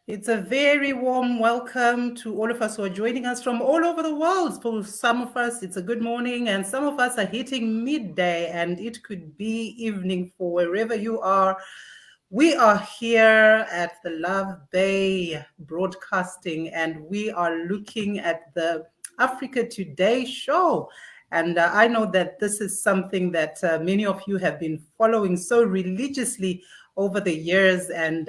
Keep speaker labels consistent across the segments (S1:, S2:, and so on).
S1: It's a very warm welcome to all of us who are joining us from all over the world. For some of us, it's a good morning, and some of us are hitting midday, and it could be evening for wherever you are. We are here at the Luvbay broadcasting, and we are looking at the Africa Today show. And I know that this is something that many of you have been following so religiously over the years. And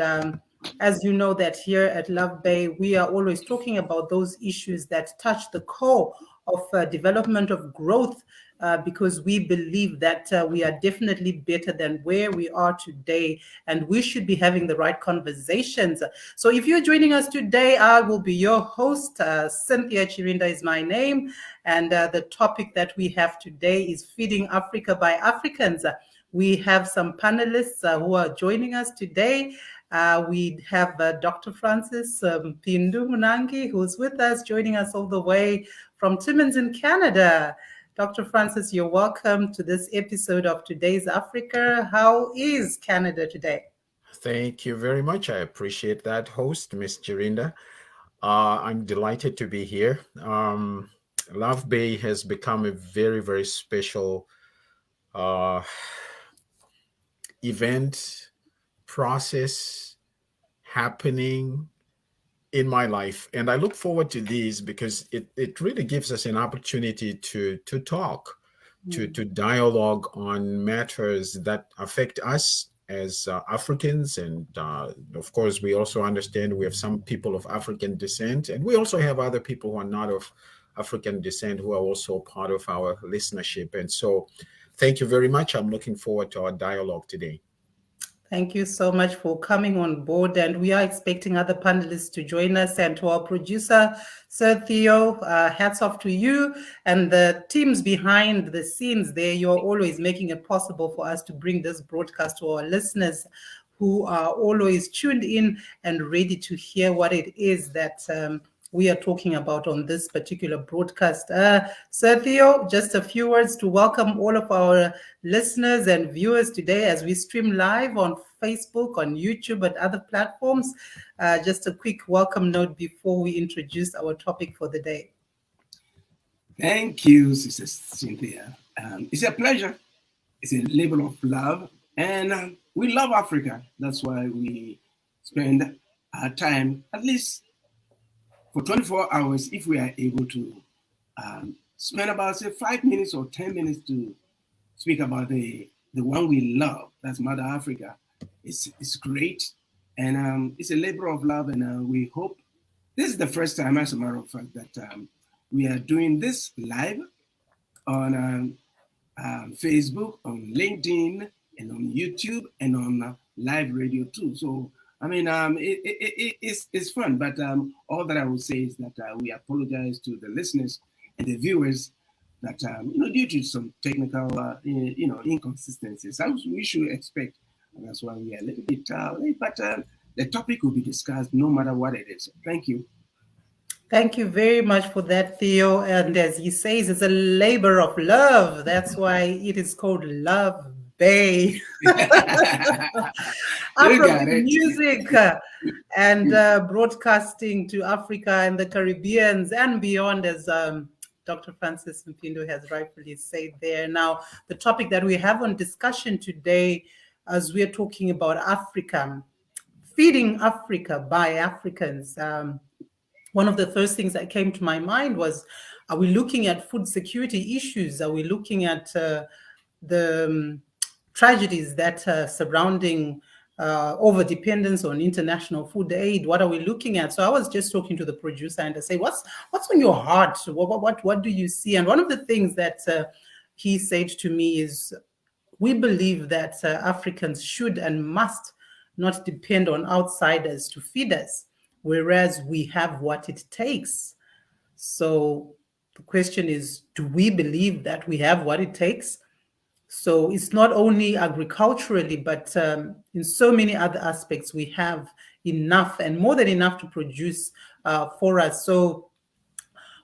S1: as you know, that here at Love Bay, we are always talking about those issues that touch the core of development of growth, because we believe that we are definitely better than where we are today, and we should be having the right conversations. So if you're joining us today, I will be your host. Cynthia Chirinda is my name, and the topic that we have today is Feeding Africa by Africans. We have some panelists who are joining us today. We have Dr. Francis Pindu Munangi, who's with us, joining us all the way from Timmins in Canada. Dr. Francis, you're welcome to this episode of Today's Africa. How is Canada today?
S2: Thank you very much. I appreciate that, host, Miss Jirinda. I'm delighted to be here. Love Bay has become a very, very special uh, event, process happening in my life. And I look forward to these because it really gives us an opportunity to talk, to dialogue on matters that affect us as Africans. And of course, we also understand we have some people of African descent, and we also have other people who are not of African descent who are also part of our listenership. And so, thank you very much. I'm looking forward to our dialogue today.
S1: Thank you so much for coming on board, and we are expecting other panelists to join us. And to our producer, Sir Theo, hats off to you and the teams behind the scenes there. You're always making it possible for us to bring this broadcast to our listeners who are always tuned in and ready to hear what it is that we are talking about on this particular broadcast. Sir Theo, just a few words to welcome all of our listeners and viewers today as we stream live on Facebook, on YouTube, and other platforms. Just a quick welcome note before we introduce our topic for the day.
S3: Thank you, Sister Cynthia. It's a pleasure. It's a labor of love, and we love Africa. That's why we spend our time, at least for 24 hours, if we are able to spend about, say, 5 minutes or 10 minutes to speak about the one we love. That's Mother Africa. It's great, and it's a labor of love, and we hope this is the first time, as a matter of fact, that we are doing this live on Facebook, on LinkedIn, and on YouTube, and on live radio too. So, I mean, it's fun, but all that I would say is that we apologize to the listeners and the viewers that, due to some technical, inconsistencies, as we should expect. And that's why we are a little bit late, but the topic will be discussed no matter what it is. Thank you.
S1: Thank you very much for that, Theo. And as he says, it's a labor of love. That's why it is called Love Bay. Afro music and broadcasting to Africa and the Caribbeans and beyond, as Dr. Francis Mpindo has rightfully said there. Now, the topic that we have on discussion today, as we're talking about Africa, feeding Africa by Africans. One of the first things that came to my mind was, are we looking at food security issues? Are we looking at the tragedies that are surrounding over-dependence on international food aid? What are we looking at? So I was just talking to the producer and I say, what's on your heart? What do you see? And one of the things that he said to me is, we believe that Africans should and must not depend on outsiders to feed us, whereas we have what it takes. So the question is, do we believe that we have what it takes? So it's not only agriculturally, but in so many other aspects, we have enough and more than enough to produce for us. So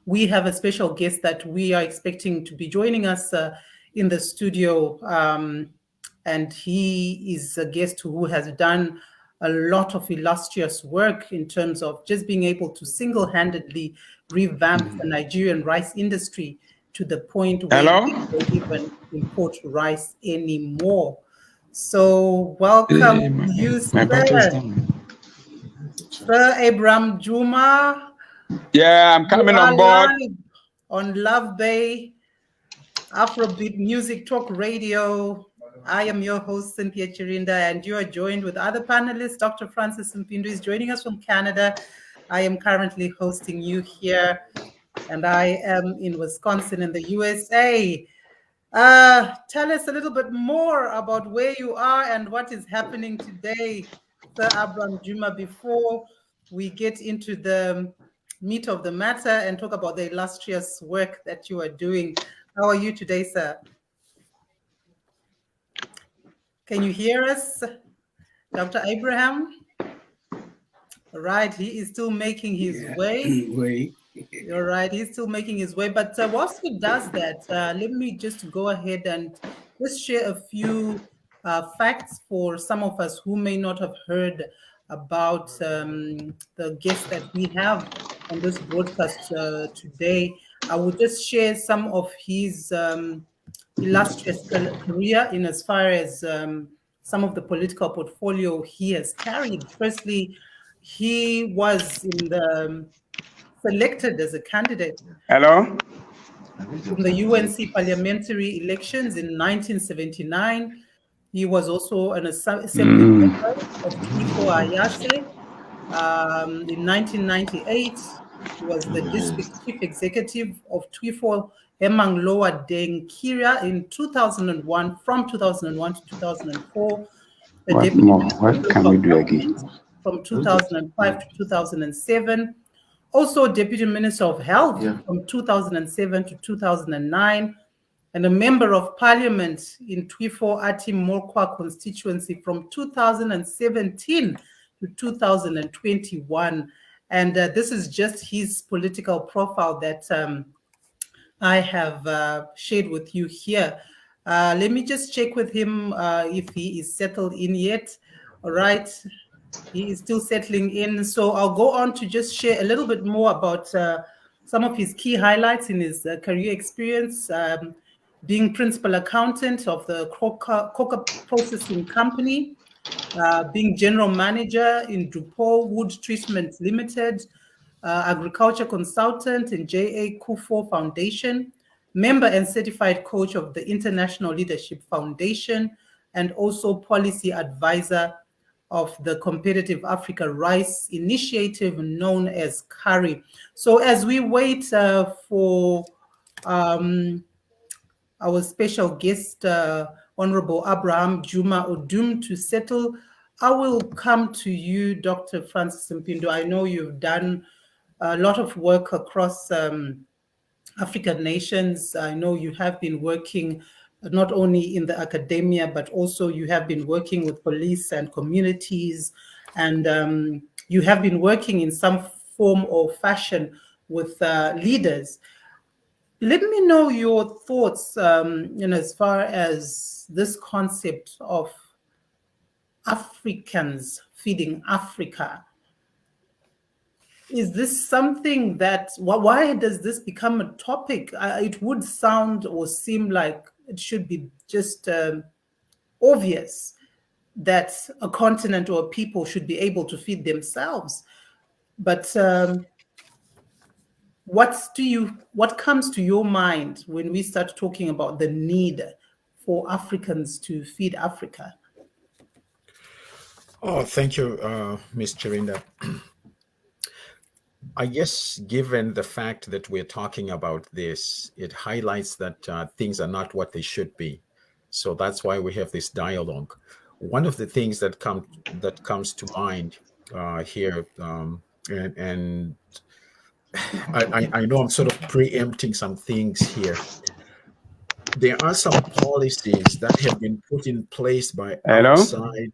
S1: we have a special guest that we are expecting to be joining us in the studio. And he is a guest who has done a lot of illustrious work in terms of just being able to single-handedly revamp the Nigerian rice industry to the point where
S4: Hello?
S1: we don't even import rice anymore. So welcome you,
S4: My battery's
S1: sir.
S4: down.
S1: Sir Abraham Juma.
S4: Yeah, I'm
S1: You
S4: coming
S1: are
S4: on board.
S1: live on Luvbay, Afrobeat Music Talk Radio. I am your host, Cynthia Chirinda, and you are joined with other panelists. Dr. Francis Mpindu is joining us from Canada. I am currently hosting you here, and I am in Wisconsin in the USA. Tell us a little bit more about where you are and what is happening today, Sir Abraham Juma, before we get into the meat of the matter and talk about the illustrious work that you are doing. How are you today, sir? Can you hear us, Dr. Abraham? All right, he is still making his way. You're right, he's still making his way. But whilst he does that, let me just go ahead and just share a few facts for some of us who may not have heard about the guest that we have on this broadcast today. I will just share some of his illustrious career in as far as some of the political portfolio he has carried. Firstly, he was in the selected as a candidate
S4: Hello?
S1: in the UNC parliamentary elections in 1979. He was also an assembly member of Twifo Ayase. In 1998, he was the district chief executive of Twifo Hemang Lower Deng Kiria in 2001, from 2001 to 2004. The
S4: What
S1: deputy
S4: more?
S1: minister
S4: What
S1: of
S4: can
S1: local
S4: we do again?
S1: government from 2005 to 2007. Also Deputy Minister of Health from 2007 to 2009, and a Member of Parliament in Twifo Atim Mokwa constituency from 2017 to 2021. And this is just his political profile that I have shared with you here. Let me just check with him if he is settled in yet. All right. He is still settling in. So I'll go on to just share a little bit more about some of his key highlights in his career experience, being principal accountant of the cocoa processing company, being general manager in Drupo Wood Treatment Limited, agriculture consultant in J.A. Kufo Foundation, member and certified coach of the International Leadership Foundation, and also policy advisor of the Competitive Africa Rice Initiative, known as CARI. So as we wait for our special guest, Honorable Abraham Juma Odoom, to settle, I will come to you, Dr. Francis Mpindu. I know you've done a lot of work across African nations. I know you have been working not only in the academia, but also you have been working with police and communities, and you have been working in some form or fashion with leaders. Let me know your thoughts, as far as this concept of Africans feeding Africa. Is this something that, why does this become a topic? It would sound or seem like it should be just obvious that a continent or a people should be able to feed themselves. But what comes to your mind when we start talking about the need for Africans to feed Africa?
S2: Oh, thank you, Ms. Chirinda. I guess given the fact that we're talking about this, it highlights that things are not what they should be. So that's why we have this dialogue. One of the things that comes to mind here, and I know I'm sort of preempting some things here. There are some policies that have been put in place by outside.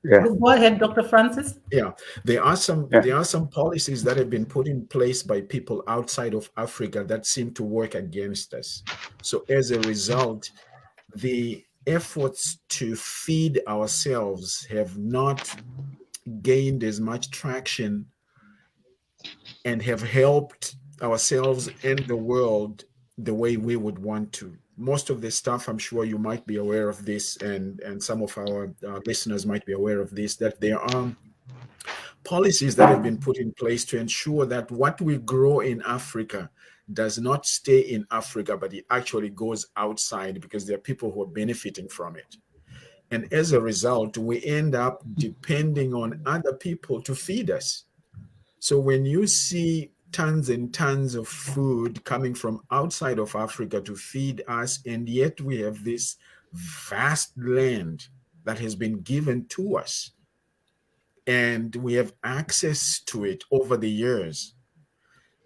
S4: Yeah.
S1: Go ahead, Dr. Francis.
S2: Yeah, there are some policies that have been put in place by people outside of Africa that seem to work against us. So as a result, the efforts to feed ourselves have not gained as much traction and have helped ourselves and the world the way we would want to. Most of this stuff, I'm sure you might be aware of this, and some of our listeners might be aware of this, that there are policies that have been put in place to ensure that what we grow in Africa does not stay in Africa, but it actually goes outside, because there are people who are benefiting from it. And as a result, we end up depending on other people to feed us. So when you see tons and tons of food coming from outside of Africa to feed us, and yet we have this vast land that has been given to us, and we have access to it over the years,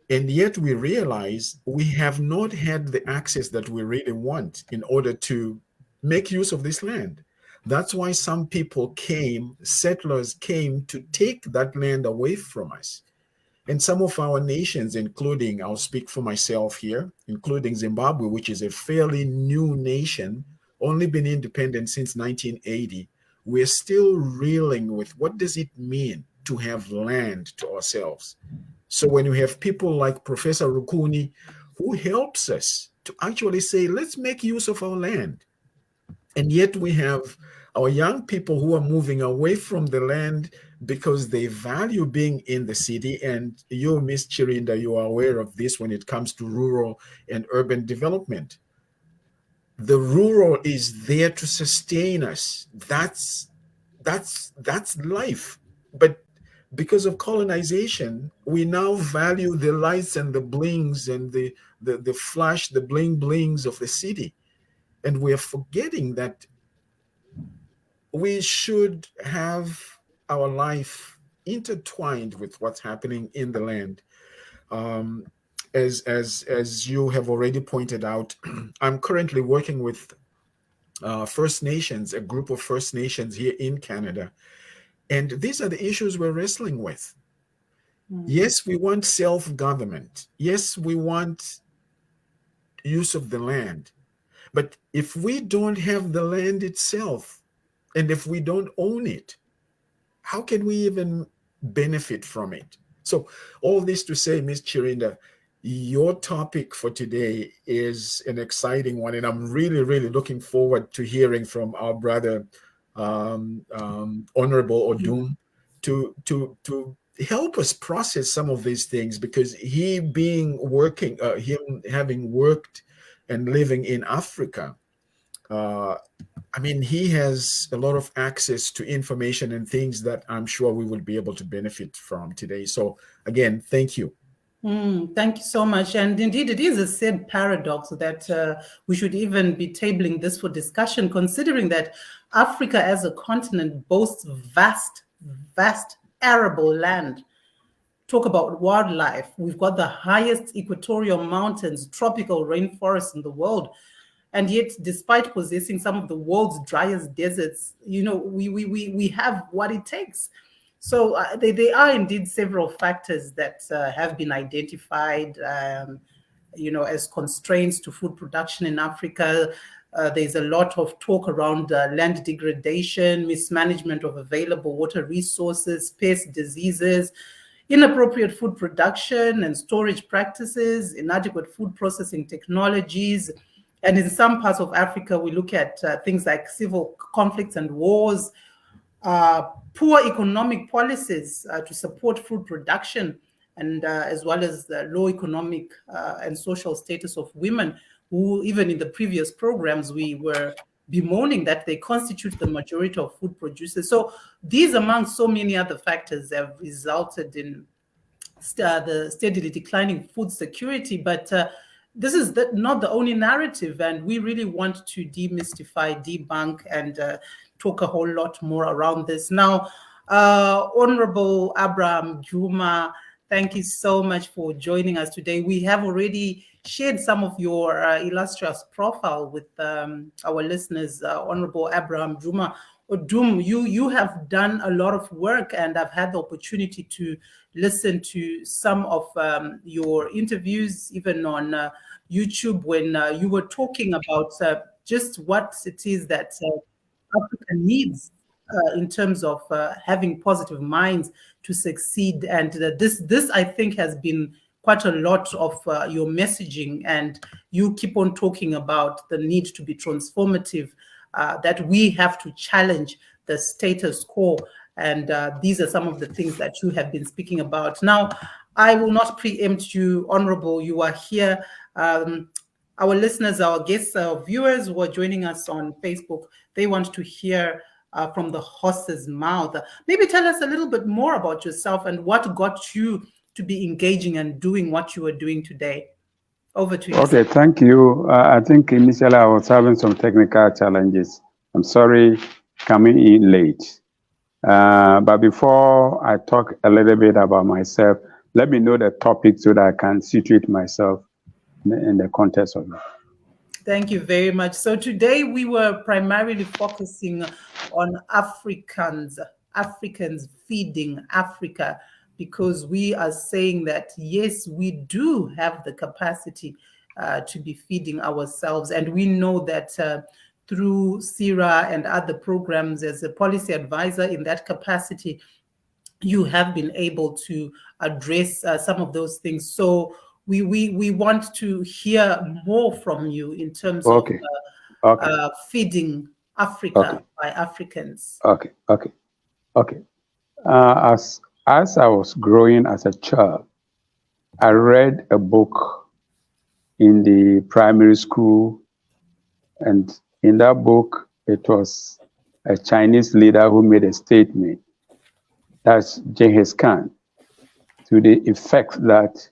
S2: and yet we realize we have not had the access that we really want in order to make use of this land. That's why some people came, settlers came to take that land away from us. And some of our nations, including, I'll speak for myself here, including Zimbabwe, which is a fairly new nation, only been independent since 1980, we're still reeling with what does it mean to have land to ourselves. So when you have people like Professor Rukuni, who helps us to actually say, let's make use of our land. And yet we have our young people who are moving away from the land because they value being in the city. And you, Miss Chirinda, you are aware of this when it comes to rural and urban development. The rural is there to sustain us. That's life. But because of colonization, we now value the lights and the blings and the flash, the bling blings of the city. And we're forgetting that we should have our life intertwined with what's happening in the land. As you have already pointed out, I'm currently working with First Nations, a group of First Nations here in Canada. And these are the issues we're wrestling with. Yes, we want self-government. Yes, we want use of the land. But if we don't have the land itself, and if we don't own it, how can we even benefit from it? So all this to say, Ms. Chirinda, your topic for today is an exciting one, and I'm really, really looking forward to hearing from our brother, Honorable Odoom, to help us process some of these things, because him having worked and living in Africa, I mean, he has a lot of access to information and things that I'm sure we will be able to benefit from today. So again, thank you.
S1: Thank you so much. And indeed, it is a sad paradox that we should even be tabling this for discussion, considering that Africa as a continent boasts vast, vast arable land. Talk about wildlife. We've got the highest equatorial mountains, tropical rainforests in the world. And yet, despite possessing some of the world's driest deserts, we have what it takes. So there are indeed several factors that have been identified, as constraints to food production in Africa. There's a lot of talk around land degradation, mismanagement of available water resources, pest diseases, inappropriate food production and storage practices, inadequate food processing technologies. And in some parts of Africa, we look at things like civil conflicts and wars, poor economic policies to support food production, and as well as the low economic and social status of women, who even in the previous programs, we were bemoaning that they constitute the majority of food producers. So these, among so many other factors, have resulted in the steadily declining food security. But this is not the only narrative, and we really want to demystify, debunk, and talk a whole lot more around this. Now, Honorable Abraham Juma, thank you so much for joining us today. We have already shared some of your illustrious profile with our listeners. Honorable Abraham Juma Odoom, you have done a lot of work, and I've had the opportunity to listen to some of your interviews, even on YouTube, when you were talking about just what it is that Africa needs in terms of having positive minds to succeed. And this, I think, has been quite a lot of your messaging, and you keep on talking about the need to be transformative, that we have to challenge the status quo. And these are some of the things that you have been speaking about. Now, I will not preempt you, Honorable. You are here. Our listeners, our guests, our viewers who are joining us on Facebook, they want to hear from the horse's mouth. Maybe tell us a little bit more about yourself and what got you to be engaging and doing what you are doing today. Over to you.
S4: Okay, thank you. I think initially I was having some technical challenges. I'm sorry coming in late. But before I talk a little bit about myself, let me know the topic so that I can situate myself in the context of it.
S1: Thank you very much. So today we were primarily focusing on Africans feeding Africa, because we are saying that, yes, we do have the capacity to be feeding ourselves. And we know that through CIRA and other programs, as a policy advisor in that capacity, you have been able to address some of those things. So we want to hear more from you in terms of feeding Africa by Africans.
S4: Okay. As I was growing as a child, I read a book in the primary school, and in that book, it was a Chinese leader who made a statement, that's Genghis Khan, to the effect that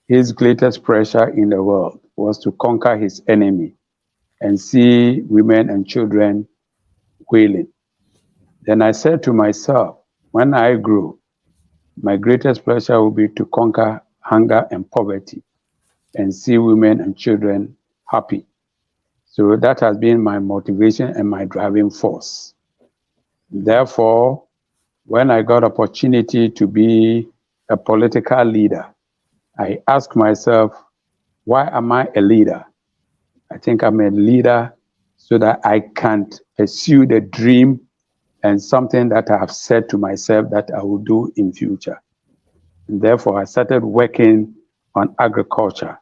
S4: his greatest pressure in the world was to conquer his enemy and see women and children wailing. Then I said to myself, when I grow, my greatest pleasure will be to conquer hunger and poverty and see women and children happy. So that has been my motivation and my driving force. Therefore, when I got opportunity to be a political leader, I asked myself, why am I a leader? I think I'm a leader so that I can pursue the dream and something that I have said to myself that I will do in future. And therefore, I started working on agriculture.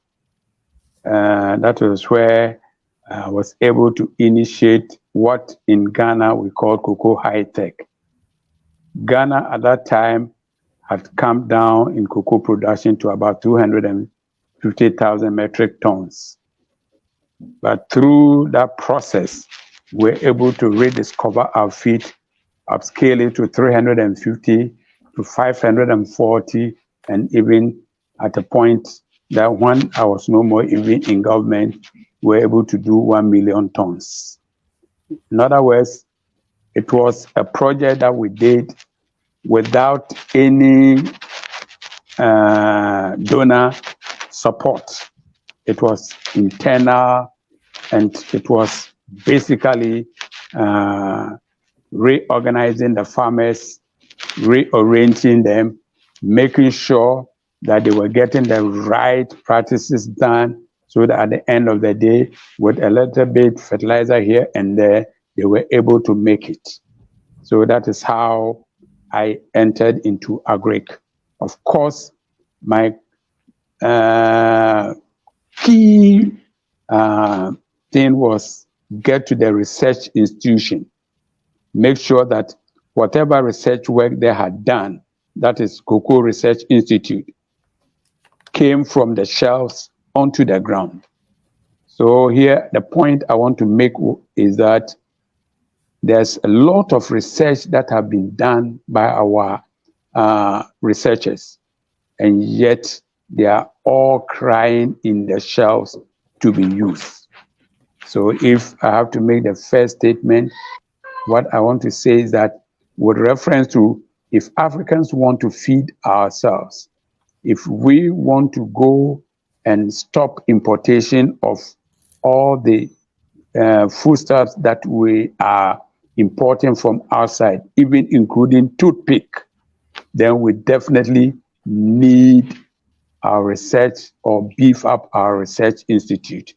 S4: That was where I was able to initiate what in Ghana we call cocoa high tech. Ghana at that time had come down in cocoa production to about 250,000 metric tons. But through that process, we're able to rediscover our feet, upscale it to 350 to 540, and even at a point that when I was no more even in government, we were able to do 1 million tons. In other words, it was a project that we did without any donor support. It was internal, and it was basically reorganizing the farmers, rearranging them, making sure that they were getting the right practices done, so that at the end of the day, with a little bit fertilizer here and there, they were able to make it. So that is how I entered into agric. Of course, my key thing was get to the research institution, make sure that whatever research work they had done, that is Cocoa Research Institute, came from the shelves onto the ground. So here, the point I want to make is that there's a lot of research that have been done by our researchers, and yet they are all crying in the shelves to be used. So if I have to make the first statement, what I want to say is that with reference to if Africans want to feed ourselves, if we want to go and stop importation of all the foodstuffs that we are importing from outside, even including toothpick, then we definitely need our research or beef up our research institute.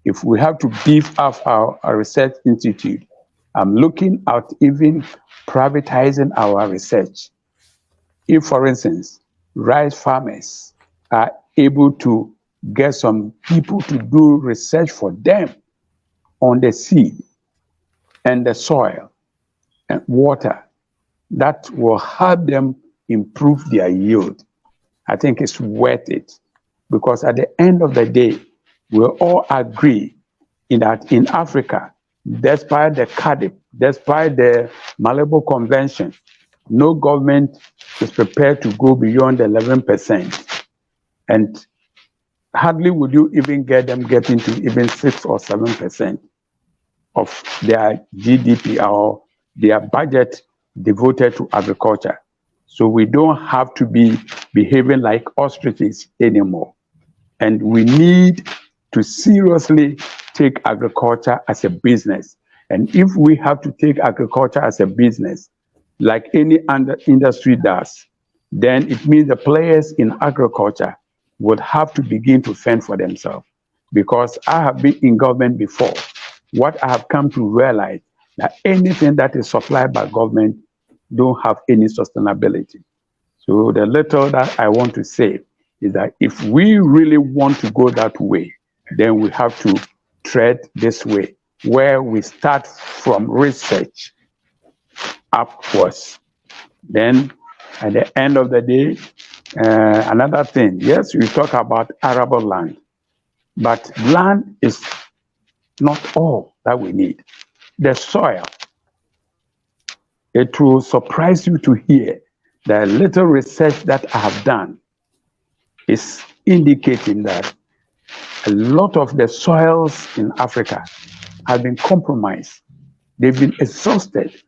S4: if we have to beef up our research institute, I'm looking at even privatizing our research. If, for instance, rice farmers are able to get some people to do research for them on the seed and the soil and water, that will help them improve their yield. I think it's worth it, because at the end of the day, we'll all agree in that in Africa, despite the CADIP, despite the Malabo Convention, no government is prepared to go beyond 11%. And hardly would you even get them getting to even 6 or 7% of their GDP or their budget devoted to agriculture. So we don't have to be behaving like ostriches anymore. And we need to seriously take agriculture as a business. And if we have to take agriculture as a business, like any other industry does, then it means the players in agriculture would have to begin to fend for themselves. Because I have been in government before. What I have come to realize that anything that is supplied by government don't have any sustainability. So the little that I want to say is that if we really want to go that way, then we have to tread this way, where we start from research upwards. Then at the end of the day, another thing, yes, we talk about arable land, but land is not all that we need. The soil, it will surprise you to hear the little research that I have done is indicating that a lot of the soils in Africa have been compromised. They've been exhausted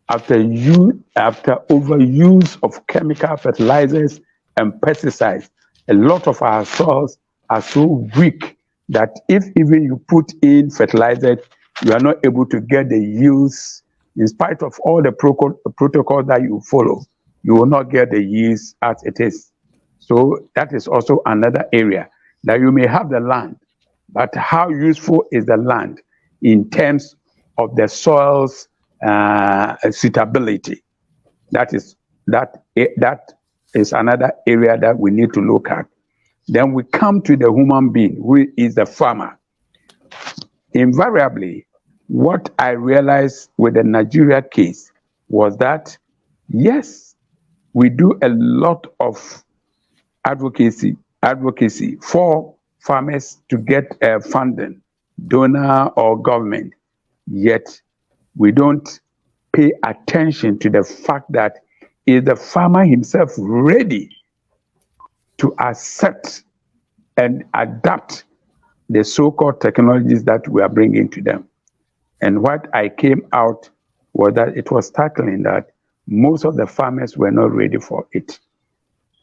S4: after overuse of chemical fertilizers and pesticides. A lot of our soils are so weak that if even you put in fertilizer, you are not able to get the yields. In spite of all the protocols that you follow, you will not get the yields as it is. So that is also another area that you may have the land, but how useful is the land in terms of the soil's suitability? That is another area that we need to look at. Then we come to the human being, who is the farmer. Invariably, what I realized with the Nigeria case was that, yes, we do a lot of advocacy for farmers to get funding, donor or government, yet we don't pay attention to the fact that is the farmer himself ready to accept and adapt the so-called technologies that we are bringing to them. And what I came out was that it was tackling that most of the farmers were not ready for it.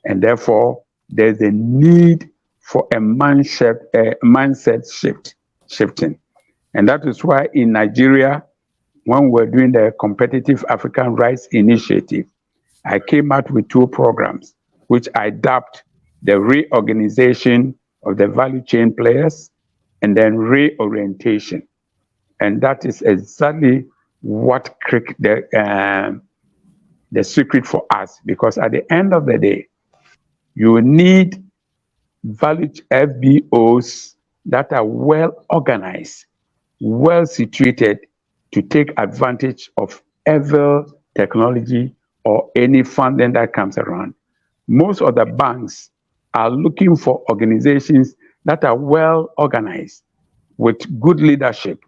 S4: And therefore, there's a need for a mindset shifting. And that is why in Nigeria, when we're doing the Competitive African Rights Initiative, I came out with 2 programs, which I dubbed the reorganization of the value chain players and then reorientation. And that is exactly what the secret for us, because at the end of the day, you need value FBOs that are well organized, well situated to take advantage of every technology or any funding that comes around. Most of the banks are looking for organizations that are well organized with good leadership.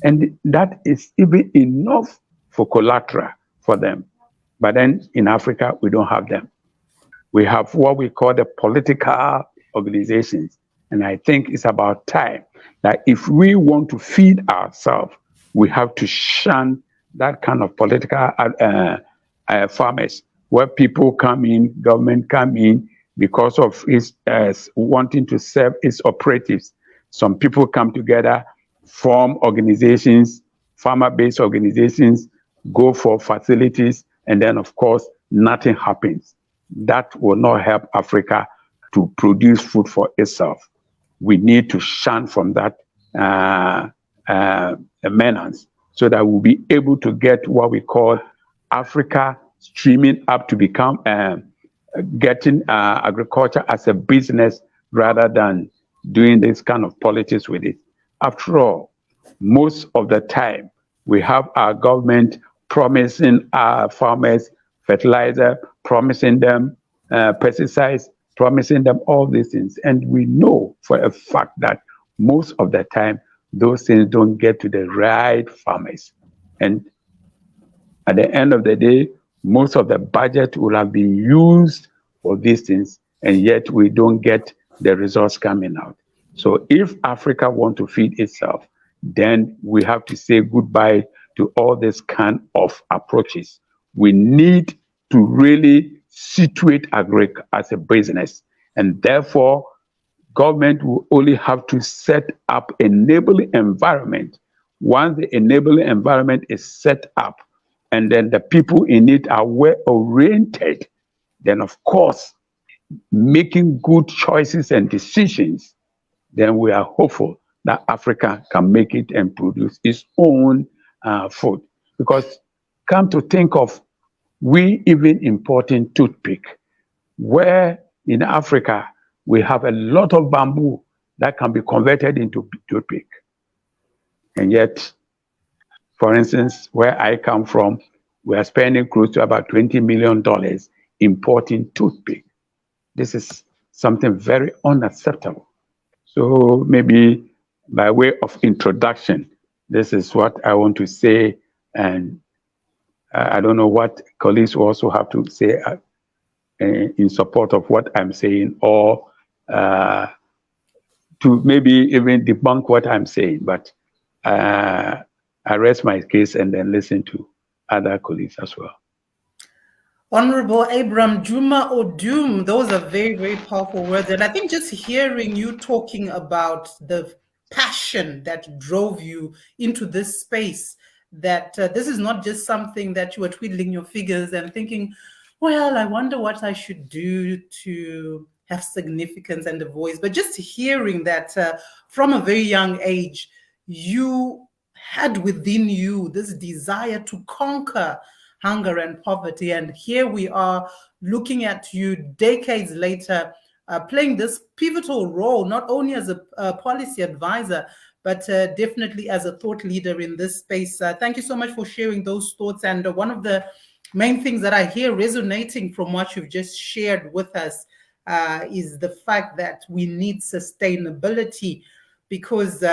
S4: And that is even enough for collateral for them. But then in Africa, we don't have them. We have what we call the political organizations. And I think it's about time that if we want to feed ourselves, we have to shun that kind of political farmers, where people come in, government come in because of its wanting to serve its operatives. Some people come together, form organizations, farmer-based organizations, go for facilities, and then of course, nothing happens. That will not help Africa to produce food for itself. We need to shun from that maintenance, so that we'll be able to get what we call Africa streaming up to become getting agriculture as a business rather than doing this kind of politics with it. After all, most of the time, we have our government promising our farmers fertilizer, promising them pesticides, promising them all these things. And we know for a fact that most of the time, those things don't get to the right farmers. And at the end of the day, most of the budget will have been used for these things, and yet we don't get the results coming out. So if Africa wants to feed itself, then we have to say goodbye to all this kind of approaches. We need to really situate agri as a business, and therefore government will only have to set up enabling environment. Once the enabling environment is set up, and then the people in it are well oriented, then of course, making good choices and decisions, then we are hopeful that Africa can make it and produce its own food. Because come to think of, we even importing toothpick, where in Africa, we have a lot of bamboo that can be converted into toothpick. And yet, for instance, where I come from, we are spending close to about $20 million importing toothpick. This is something very unacceptable. So maybe by way of introduction, this is what I want to say. And I don't know what colleagues also have to say in support of what I'm saying, or to maybe even debunk what I'm saying. But I rest my case and then listen to other colleagues as well.
S1: Honorable Abraham Juma Odoom, those are very, very powerful words. And I think just hearing you talking about the passion that drove you into this space, that this is not just something that you were twiddling your fingers and thinking, well, I wonder what I should do to have significance and a voice. But just hearing that from a very young age, you had within you this desire to conquer hunger and poverty. And here we are looking at you decades later, playing this pivotal role, not only as a policy advisor, but definitely as a thought leader in this space. Thank you so much for sharing those thoughts. And one of the main things that I hear resonating from what you've just shared with us is the fact that we need sustainability, because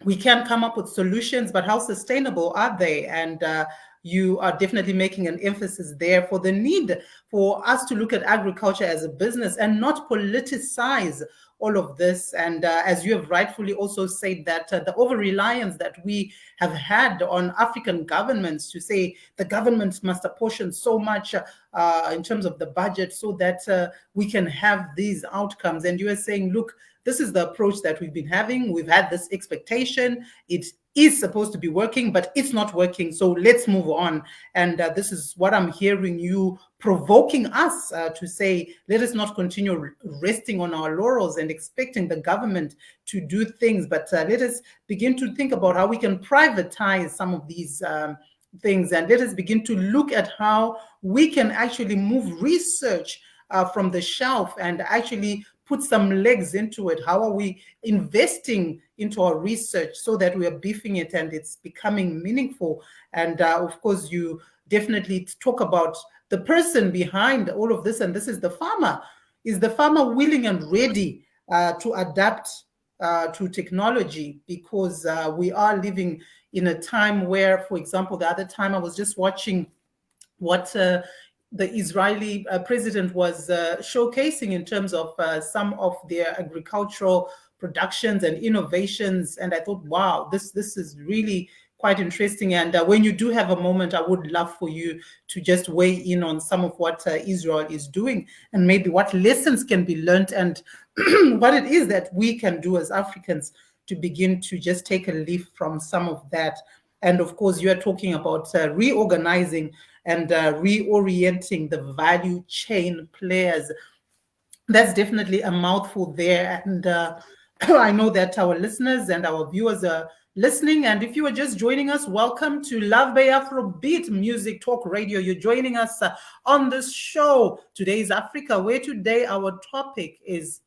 S1: we can come up with solutions, but how sustainable are they? And you are definitely making an emphasis there for the need for us to look at agriculture as a business and not politicize all of this. And as you have rightfully also said, that the over-reliance that we have had on African governments to say the government must apportion so much in terms of the budget so that we can have these outcomes. And you are saying, look, this is the approach that we've been having. We've had this expectation. It is supposed to be working, but it's not working. So let's move on. And this is what I'm hearing you provoking us to say, let us not continue resting on our laurels and expecting the government to do things, but let us begin to think about how we can privatize some of these things. And let us begin to look at how we can actually move research from the shelf and actually put some legs into it. How are we investing into our research so that we are beefing it and it's becoming meaningful? And of course, you definitely talk about the person behind all of this, and this is the farmer. Is the farmer willing and ready to adapt to technology? Because we are living in a time where, for example, the other time I was just watching what the Israeli president was showcasing in terms of some of their agricultural productions and innovations. And I thought, wow, this is really quite interesting. And when you do have a moment, I would love for you to just weigh in on some of what Israel is doing and maybe what lessons can be learned and what it is that we can do as Africans to begin to just take a leaf from some of that. And of course, you are talking about reorganizing and reorienting the value chain players. That's definitely a mouthful there. And I know that our listeners and our viewers are listening. And if you are just joining us, welcome to Luvbay Afrobeat Music Talk Radio. You're joining us on this show. Today is Africa, where today our topic is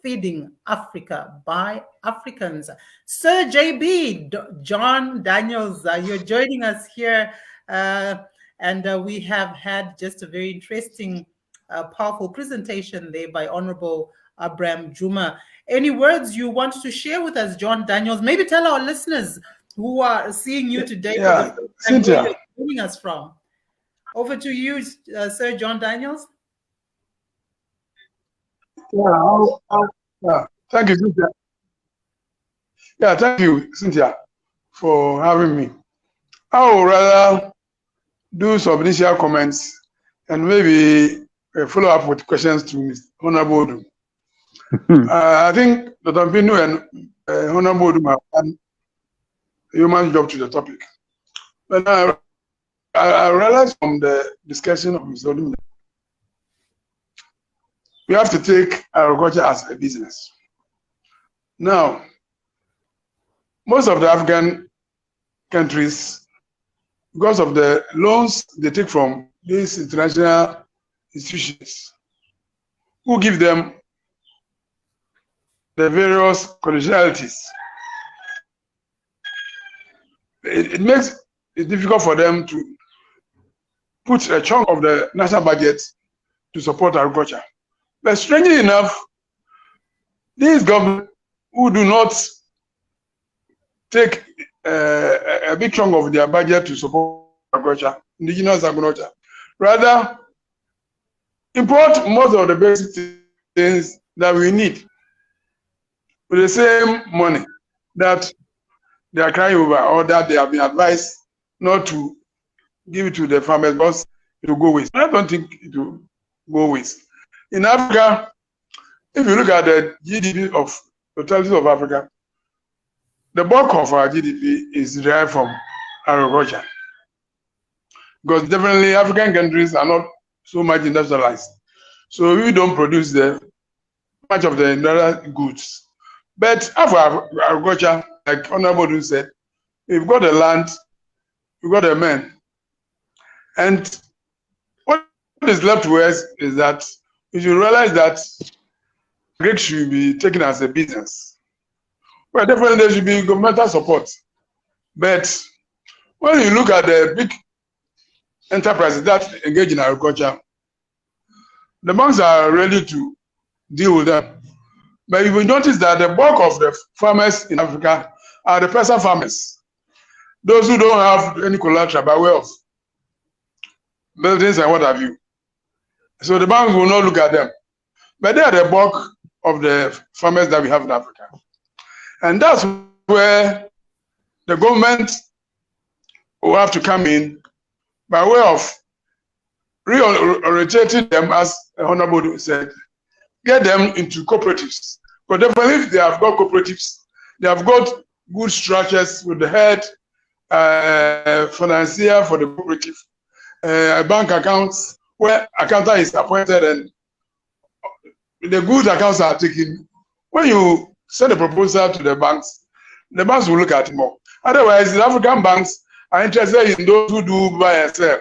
S1: Feeding Africa by Africans. Sir JB, John Daniels, you're joining us here. And we have had just a very interesting, powerful presentation there by Honorable Abraham Juma. Any words you want to share with us, John Daniels? Maybe tell our listeners who are seeing you today for the first time where you're joining us from. Over to you, Sir John Daniels.
S5: Yeah, thank you, Cynthia. Yeah, thank you, Cynthia, for having me. I would rather do some initial comments and maybe follow up with questions to Hon.Odoom. I think Dr. Pinu and Hon.Odoom have done a human job to the topic. But I realized from the discussion of Mr. Odoom, we have to take agriculture as a business. Now, most of the African countries, because of the loans they take from these international institutions, who give them the various conditionalities, it makes it difficult for them to put a chunk of the national budget to support agriculture. But strangely enough, these governments who do not take a big chunk of their budget to support agriculture, indigenous agriculture, rather import most of the basic things that we need with the same money that they are crying over, or that they have been advised not to give it to the farmers because it will go waste. I don't think it will go waste. In Africa, if you look at the GDP of totality of Africa, the bulk of our GDP is derived from agriculture. Because definitely African countries are not so much industrialized. So we don't produce much of the industrial goods. But for agriculture, like Hon.Odoom said, we've got the land, we've got the men. And what is left to us is that we should realize that agriculture should be taken as a business. Well, definitely there should be governmental support. But when you look at the big enterprises that engage in agriculture, the banks are ready to deal with them. But you will notice that the bulk of the farmers in Africa are the peasant farmers. Those who don't have any collateral by way of buildings and what have you. So the banks will not look at them. But they are the bulk of the farmers that we have in Africa. And that's where the government will have to come in by way of reorientating them, as Hon.Odoom said, get them into cooperatives. But definitely if they have got cooperatives, they have got good structures with the head, financier for the cooperative, bank accounts, where accountant is appointed and the good accounts are taken. When you send a proposal to the banks will look at it more. Otherwise, the African banks are interested in those who do buy and sell,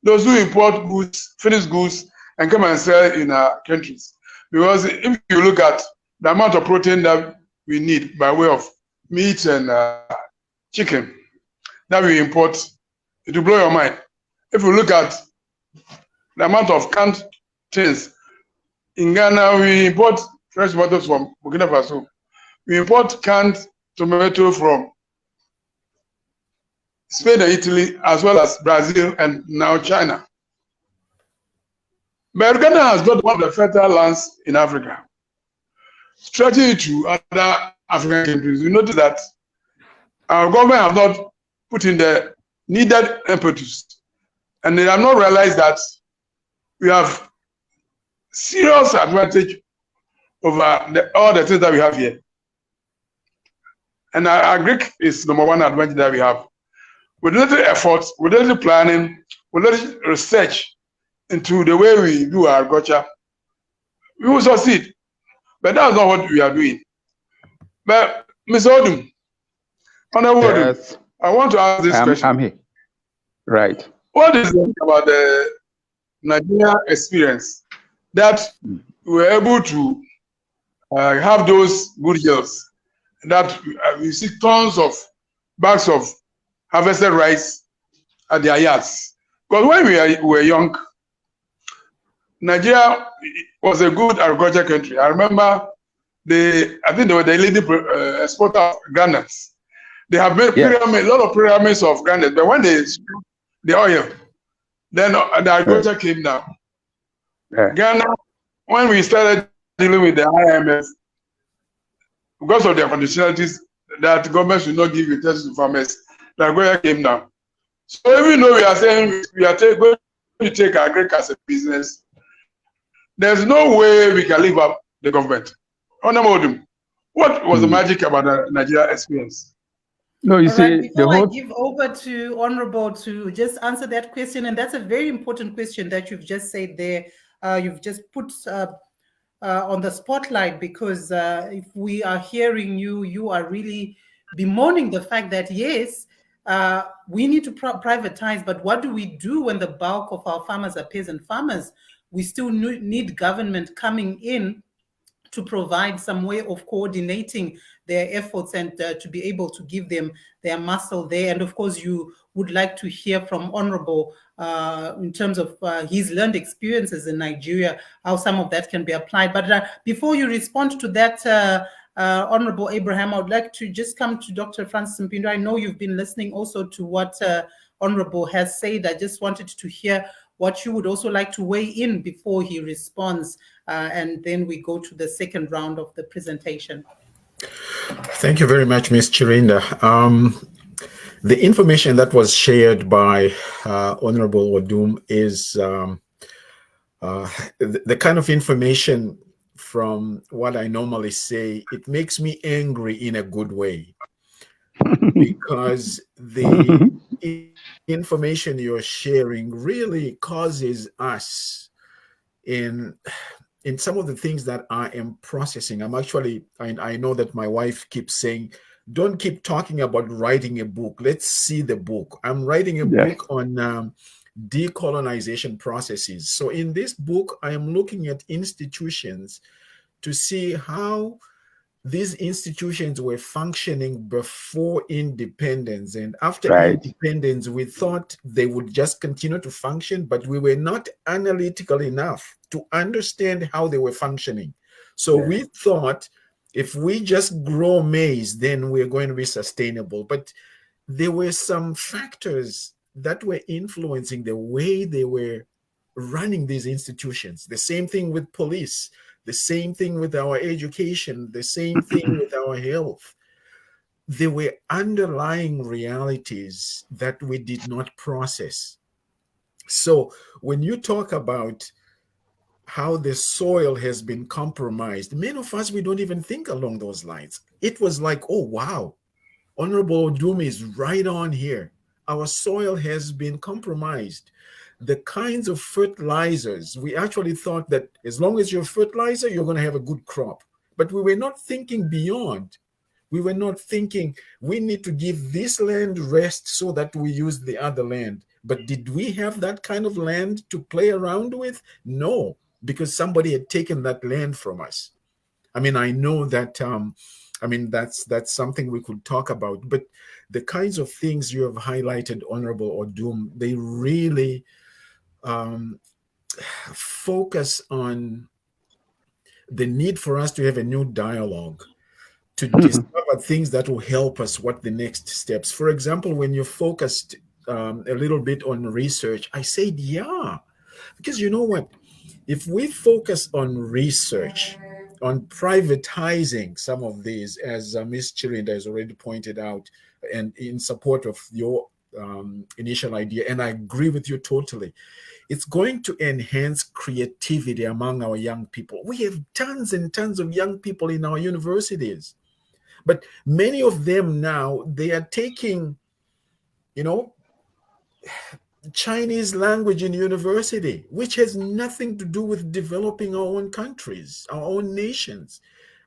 S5: those who import goods, finished goods, and come and sell in our countries. Because if you look at the amount of protein that we need by way of meat and chicken that we import, it will blow your mind. If you look at the amount of canned things, in Ghana, we import fresh tomatoes from Burkina Faso. We import canned tomato from Spain and Italy, as well as Brazil and now China. But Ghana has got one of the fertile lands in Africa. Stretching to other African countries, we notice that our government have not put in the needed impetus, and they have not realized that we have serious advantage over all the things that we have here. And our Agric is number one advantage that we have. With little effort, with little planning, with little research into the way we do our agriculture, we will succeed. But that's not what we are doing. But Mr. Odoom, Hon.Odoom,
S4: Yes,
S5: I want to ask this question.
S4: I'm here. Right.
S5: What is it about the Nigeria experience that we were able to have those good yields, that we see tons of bags of harvested rice at their yards? Because when we were young, Nigeria was a good agriculture country. I remember I think they were the leading exporter of granules. They have made a lot of pyramids of granules, but when they struck the oil, then the agriculture came down. Ghana, when we started dealing with the IMF, because of the conditionalities that government should not give utilities to farmers, the agriculture came down. So even though we are saying we are going to take agriculture as a business, there's no way we can live up the government. Hon.Odoom, what was the magic about the Nigeria experience?
S4: No, you see,
S1: before I give over to Honorable to just answer that question, and that's a very important question that you've just said there. You've just put on the spotlight, because if we are hearing you, you are really bemoaning the fact that, yes, we need to privatize, but what do we do when the bulk of our farmers are peasant farmers? We still need government coming in to provide some way of coordinating their efforts and to be able to give them their muscle there. And of course, you would like to hear from Honorable in terms of his learned experiences in Nigeria, how some of that can be applied. But before you respond to that, Honorable Abraham, I would like to just come to Dr. Francis Mpindo. I know you've been listening also to what Honorable has said. I just wanted to hear what you would also like to weigh in before he responds, and then we go to the second round of the presentation.
S2: Thank you very much, Ms. Chirinda. The information that was shared by Honorable Odoom is the kind of information, from what I normally say, it makes me angry in a good way, because the information you're sharing really causes us in some of the things that I am processing. I know that my wife keeps saying, don't keep talking about writing a book. Let's see the book. I'm writing a book on decolonization processes. So in this book, I am looking at institutions to see how these institutions were functioning before independence. And after independence, we thought they would just continue to function, but we were not analytical enough to understand how they were functioning. So we thought if we just grow maize, then we're going to be sustainable. But there were some factors that were influencing the way they were running these institutions. The same thing with police, the same thing with our education, the same thing with our health. There were underlying realities that we did not process. So when you talk about how the soil has been compromised, many of us, we don't even think along those lines. It was like, oh, wow, Hon.Odoom Odoom is right on here. Our soil has been compromised. The kinds of fertilizers, we actually thought that as long as you're fertilizer, you're going to have a good crop. But we were not thinking beyond. We were not thinking we need to give this land rest so that we use the other land. But did we have that kind of land to play around with? No, because somebody had taken that land from us. I mean, I know that, that's something we could talk about, but the kinds of things you have highlighted, Hon.Odoom Odoom, they really focus on the need for us to have a new dialogue, to discover things that will help us, what the next steps. For example, when you focused a little bit on research, I said, yeah, because you know what? If we focus on research, on privatizing some of these, as Ms. Chirinda has already pointed out, and in support of your initial idea, and I agree with you totally, it's going to enhance creativity among our young people. We have tons and tons of young people in our universities, but many of them now, they are taking, Chinese language in university, which has nothing to do with developing our own countries, our own nations.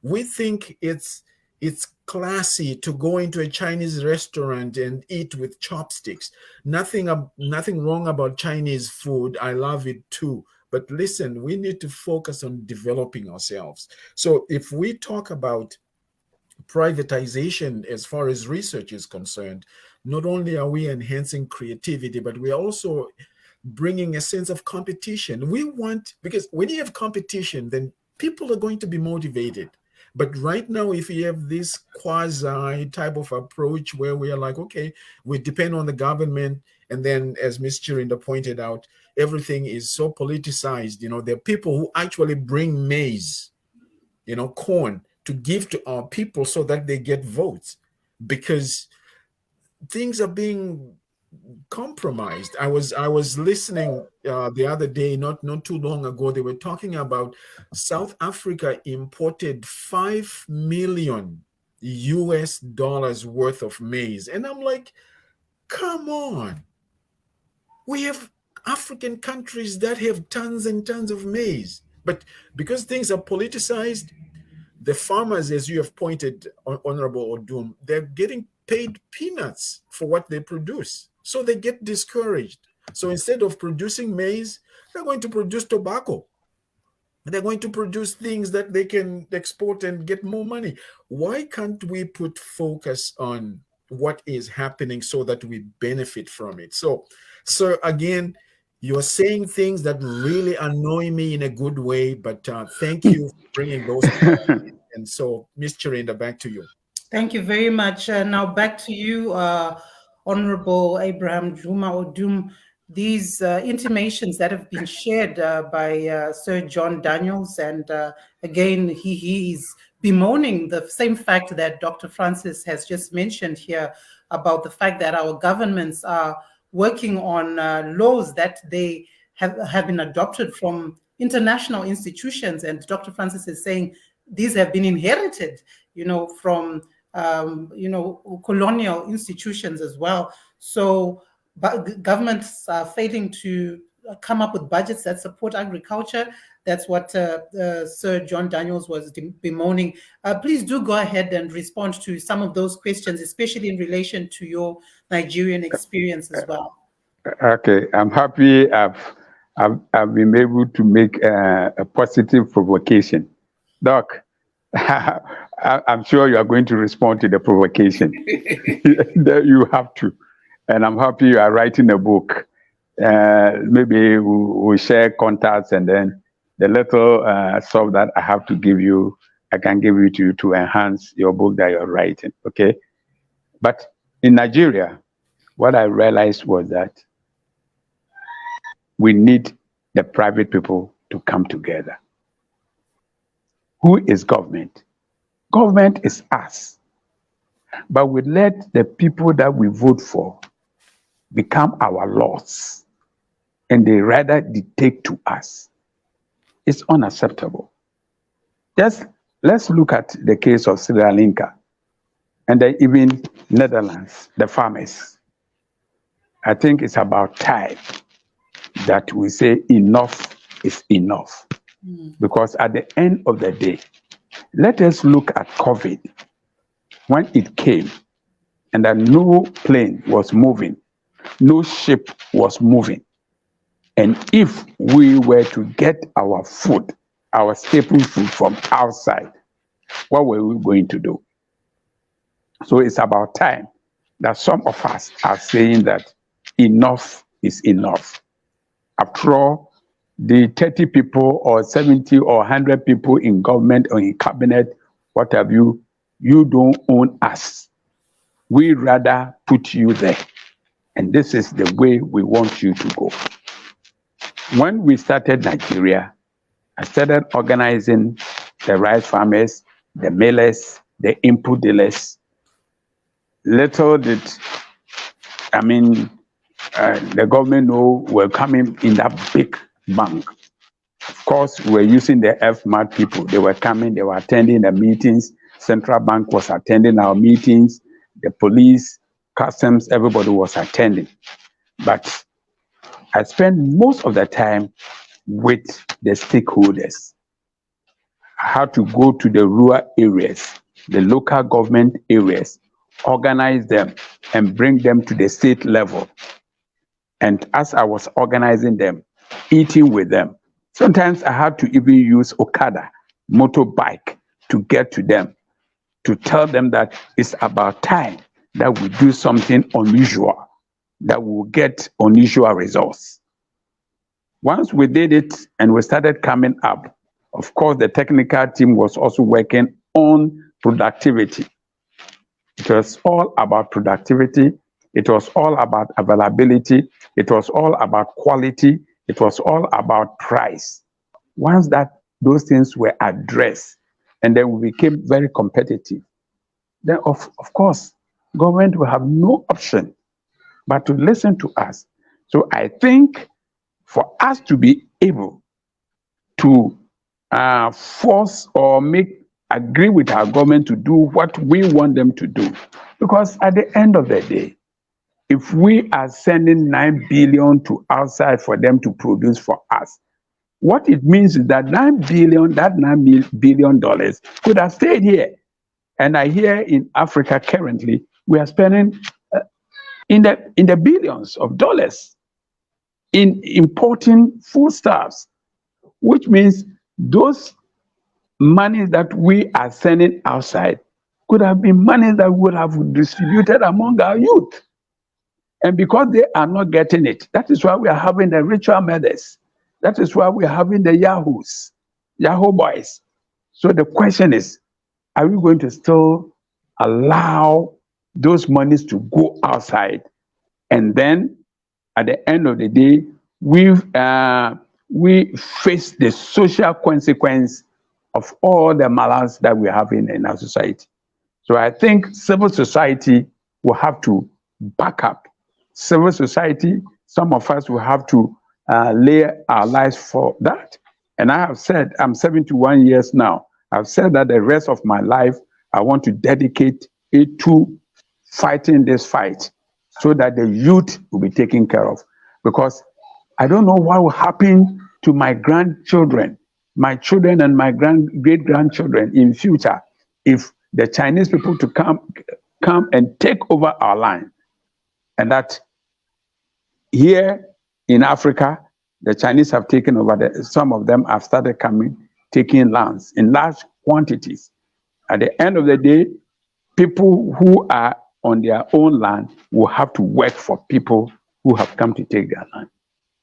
S2: We think it's It's classy to go into a Chinese restaurant and eat with chopsticks. Nothing wrong about Chinese food. I love it too. But listen, we need to focus on developing ourselves. So if we talk about privatization as far as research is concerned, not only are we enhancing creativity, but we are also bringing a sense of competition. We want, because when you have competition, then people are going to be motivated. But right now, if you have this quasi type of approach where we are like, okay, we depend on the government, and then as Ms. Chirinda pointed out, everything is so politicized. You know, there are people who actually bring maize, you know, corn, to give to our people so that they get votes, because things are being compromised. I was listening the other day, not too long ago. They were talking about South Africa imported $5 million worth of maize, and I'm like, come on, we have African countries that have tons and tons of maize, but because things are politicized, the farmers, as you have pointed, Honorable Odoom, they're getting paid peanuts for what they produce. So they get discouraged. So instead of producing maize, they're going to produce tobacco. They're going to produce things that they can export and get more money. Why can't we put focus on what is happening so that we benefit from it? So, sir, again, you're saying things that really annoy me in a good way, but thank you for bringing those. And so, Ms. Chirinda, back to you.
S1: Thank you very much. Now back to you, Honorable Abraham Juma Odoom. These intimations that have been shared by Sir John Daniels, and again, he is bemoaning the same fact that Dr. Francis has just mentioned here about the fact that our governments are working on laws that they have been adopted from international institutions. And Dr. Francis is saying these have been inherited, you know, from colonial institutions as well. So governments are failing to come up with budgets that support agriculture. That's what Sir John Daniels was bemoaning. Please do go ahead and respond to some of those questions, especially in relation to your Nigerian experience as well.
S4: Okay, I'm happy I've been able to make a positive provocation. Doc, I'm sure you are going to respond to the provocation. You have to. And I'm happy you are writing a book. Maybe we'll share contacts, and then the little stuff that I have to give you, I can give you to enhance your book that you're writing, okay? But in Nigeria, what I realized was that we need the private people to come together. Who is government? Government is us. But we let the people that we vote for become our lords, and they rather dictate to us. It's unacceptable. Just let's look at the case of Sri Lanka, and then even Netherlands, the farmers. I think it's about time that we say enough is enough. Because at the end of the day, let us look at COVID. When it came, and that no plane was moving, no ship was moving. And if we were to get our food, our staple food from outside, what were we going to do? So it's about time that some of us are saying that enough is enough. After all, the 30 people or 70 or 100 people in government or in cabinet, what have you, you don't own us. We rather put you there. And this is the way we want you to go. When we started Nigeria, I started organizing the rice farmers, the millers, the input dealers. Little did, the government know we're coming in that big bank. Of course, we're using the FMAT people. They were coming, they were attending the meetings. Central Bank was attending our meetings. The police, customs, everybody was attending. But I spent most of the time with the stakeholders. I had to go to the rural areas the local government areas, organize them, and bring them to the state level. And as I was organizing them, eating with them, sometimes I had to even use Okada, motorbike, to get to them, to tell them that it's about time that we do something unusual, that we will get unusual results. Once we did it and we started coming up, of course, the technical team was also working on productivity. It was all about productivity. It was all about availability. It was all about quality. It was all about price. Once those things were addressed, and then we became very competitive, then of course, government will have no option but to listen to us. So I think for us to be able to force or agree with our government to do what we want them to do, because at the end of the day, if we are sending 9 billion to outside for them to produce for us, what it means is that $9 billion could have stayed here. And I hear in Africa currently, we are spending in the billions of dollars in importing foodstuffs, which means those money that we are sending outside could have been money that we would have distributed among our youth. And because they are not getting it, that is why we are having the ritual mothers. That is why we are having the Yahoo boys. So the question is, are we going to still allow those monies to go outside? And then at the end of the day, we face the social consequence of all the malams that we have in our society. So I think civil society will have to back up. Civil society, some of us will have to lay our lives for that. And I have said, I'm 71 years now. I've said that the rest of my life, I want to dedicate it to fighting this fight so that the youth will be taken care of. Because I don't know what will happen to my grandchildren, my children and my great-grandchildren in future if the Chinese people to come and take over our land. And that here in Africa, the Chinese have taken over, some of them have started taking lands in large quantities. At the end of the day, people who are on their own land will have to work for people who have come to take their land.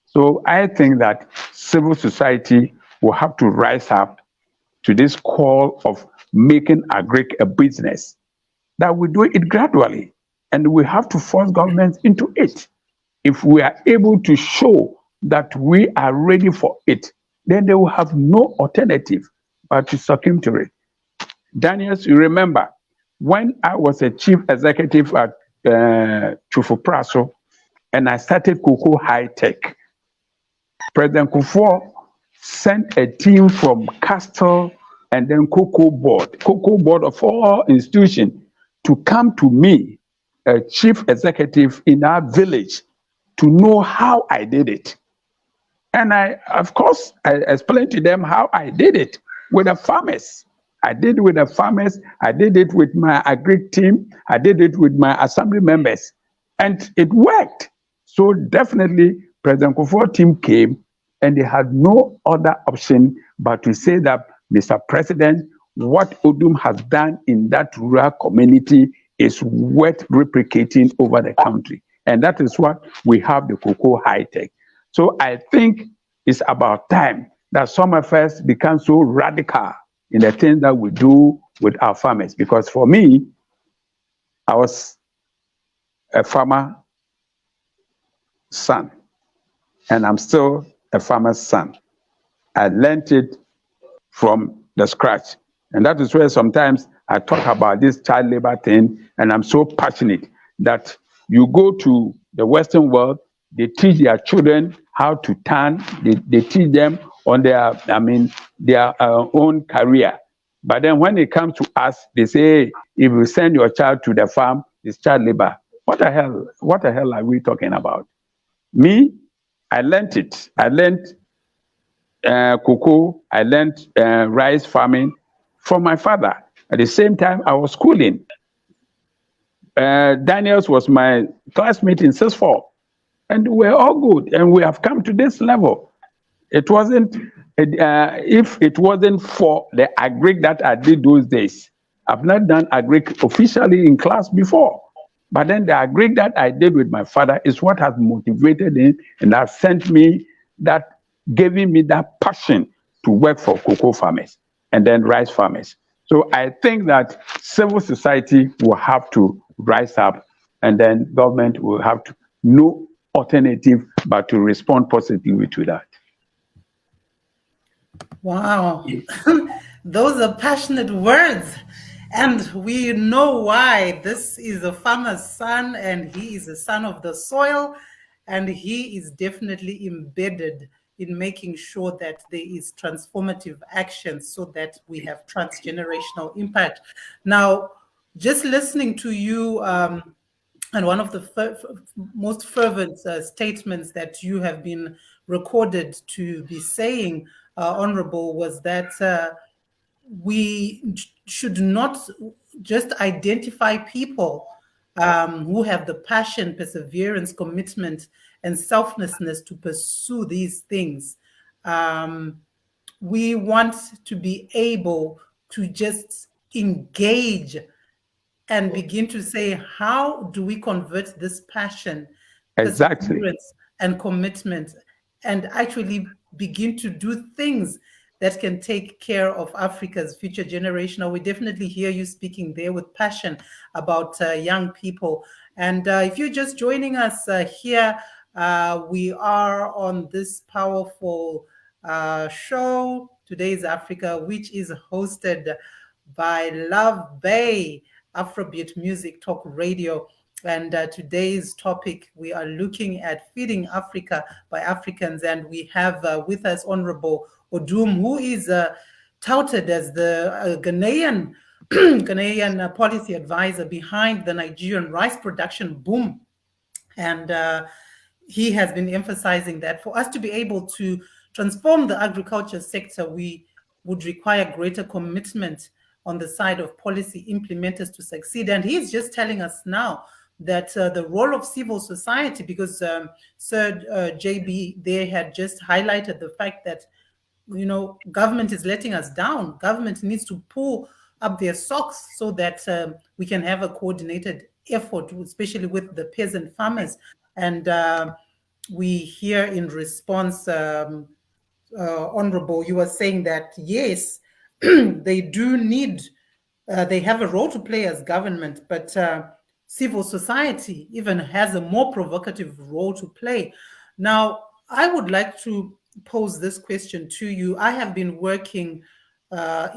S4: So I think that civil society will have to rise up to this call of making agric a business, that we do it gradually, and we have to force governments into it. If we are able to show that we are ready for it, then they will have no alternative but to succumb to it. Daniels, you remember, when I was a chief executive at Chufupraso, and I started Cocoa High Tech, President Kufuor sent a team from Castle and then Cocoa Board of all institutions, to come to me, a chief executive in our village, to know how I did it. And of course, I explained to them how I did it with the farmers. I did it with the farmers, I did it with my agri team, I did it with my assembly members, and it worked. So definitely, President Kufuor team came, and they had no other option but to say that, Mr. President, what Odoom has done in that rural community is worth replicating over the country. And that is what we have the Cocoa High Tech. So I think it's about time that some of us become so radical in the things that we do with our farmers. Because for me, I was a farmer son, and I'm still a farmer's son. I learned it from the scratch. And that is where sometimes I talk about this child labor thing, and I'm so passionate that you go to the Western world, they teach their children how to tan, they teach them on their own career. But then when it comes to us, they say, hey, if you send your child to the farm, it's child labor. What the hell are we talking about? Me, I learned it. I learned cocoa, I learned rice farming from my father. At the same time, I was schooling. Daniels was my classmate in CS4, and we're all good, and we have come to this level. It wasn't, if it wasn't for the agric that I did those days, I've not done agric officially in class before. But then the agric that I did with my father is what has motivated him and has sent me that, giving me that passion to work for cocoa farmers and then rice farmers. So I think that civil society will have to rise up, and then government will have to no alternative but to respond positively to that.
S1: Wow. Those are passionate words. And we know why. This is a farmer's son, and he is a son of the soil, and he is definitely embedded in making sure that there is transformative action so that we have transgenerational impact. Now, just listening to you, and one of the most fervent statements that you have been recorded to be saying, Honorable, was that we should not just identify people who have the passion, perseverance, commitment, and selflessness to pursue these things. We want to be able to just engage and begin to say, how do we convert this passion, perseverance, and commitment, and actually begin to do things that can take care of Africa's future generation? Now, we definitely hear you speaking there with passion about young people. And if you're just joining us here, we are on this powerful show, Today's Africa, which is hosted by Luvbay, Afrobeat Music Talk Radio. And today's topic, we are looking at feeding Africa by Africans. And we have with us Honorable Odoom, who is touted as the Ghanaian policy advisor behind the Nigerian rice production boom. And he has been emphasizing that for us to be able to transform the agriculture sector, we would require greater commitment on the side of policy implementers to succeed. And he's just telling us now that the role of civil society, because Sir JB, they had just highlighted the fact that, you know, government is letting us down. Government needs to pull up their socks so that we can have a coordinated effort, especially with the peasant farmers. And we hear in response, Honorable, you were saying that, yes, they do need, they have a role to play as government, but civil society even has a more provocative role to play. Now, I would like to pose this question to you. I have been working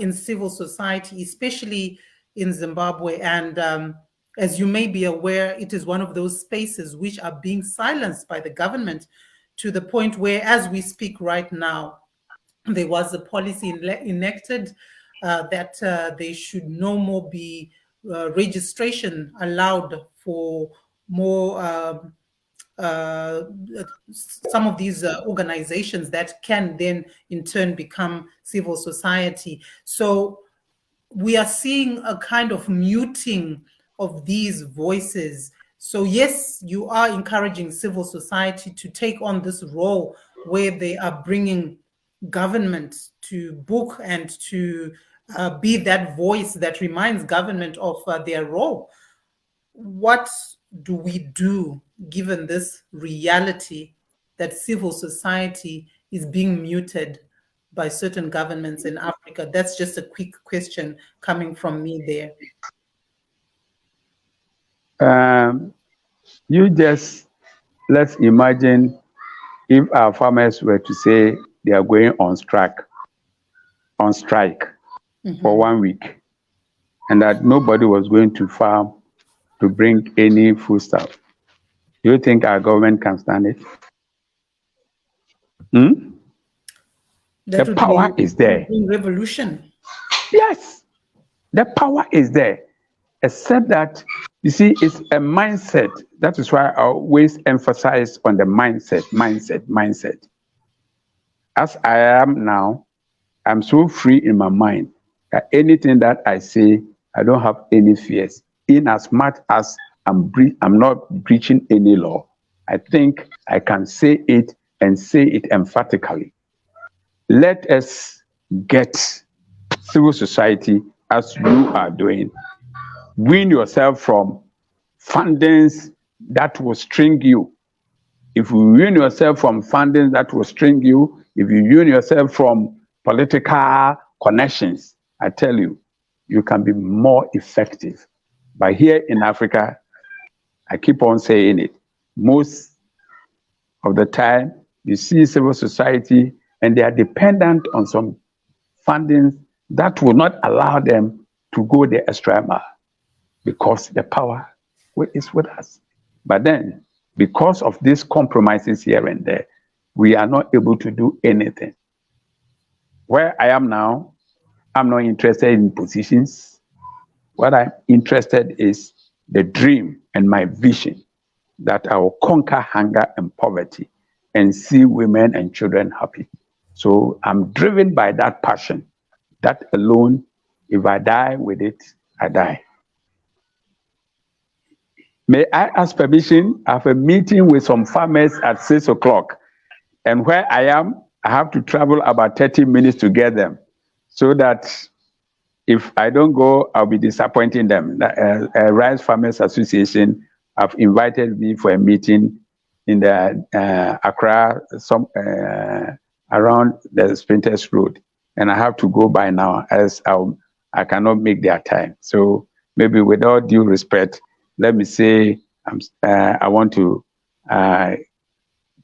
S1: in civil society, especially in Zimbabwe, and as you may be aware, it is one of those spaces which are being silenced by the government, to the point where, as we speak right now, there was a policy enacted that there should no more be registration allowed for more some of these organizations that can then in turn become civil society. So we are seeing a kind of muting of these voices. So yes, you are encouraging civil society to take on this role where they are bringing government to book and to be that voice that reminds government of their role. What do we do given this reality that civil society is being muted by certain governments in Africa? That's just a quick question coming from me there.
S4: Let's imagine if our farmers were to say they are going on strike for 1 week, and that nobody was going to farm to bring any foodstuff. Do you think our government can stand it? The power is there.
S1: Revolution.
S4: Yes, the power is there. Except that, you see, it's a mindset. That is why I always emphasize on the mindset. As I am now, I'm so free in my mind. Anything that I say, I don't have any fears. In as much as I'm not breaching any law, I think I can say it and say it emphatically. Let us get civil society, as you are doing, wean yourself from fundings that will string you. If you wean yourself from fundings that will string you, if you wean yourself from political connections, I tell you, you can be more effective. But here in Africa, I keep on saying it, most of the time, you see civil society and they are dependent on some fundings that will not allow them to go the extra mile because the power is with us. But then, because of these compromises here and there, we are not able to do anything. Where I am now, I'm not interested in positions. What I'm interested is the dream and my vision that I will conquer hunger and poverty and see women and children happy. So I'm driven by that passion. That alone, if I die with it, I die. May I ask permission? I have a meeting with some farmers at 6 o'clock. And where I am, I have to travel about 30 minutes to get them. So that if I don't go, I'll be disappointing them. Rice Farmers Association have invited me for a meeting in the Accra, around the Sprinters Road. And I have to go by now as I cannot make their time. So maybe with all due respect, let me say I want to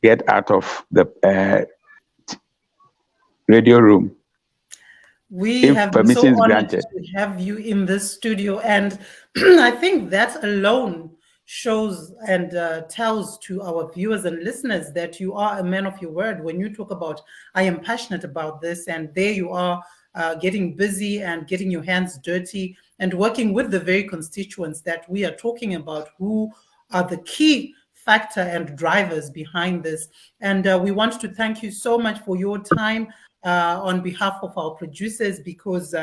S4: get out of the radio room.
S1: We have been so honored to have you in this studio, and I think that alone shows and tells to our viewers and listeners that you are a man of your word. When you talk about, I am passionate about this, and there you are getting busy and getting your hands dirty and working with the very constituents that we are talking about, who are the key factor and drivers behind this. And we want to thank you so much for your time on behalf of our producers, because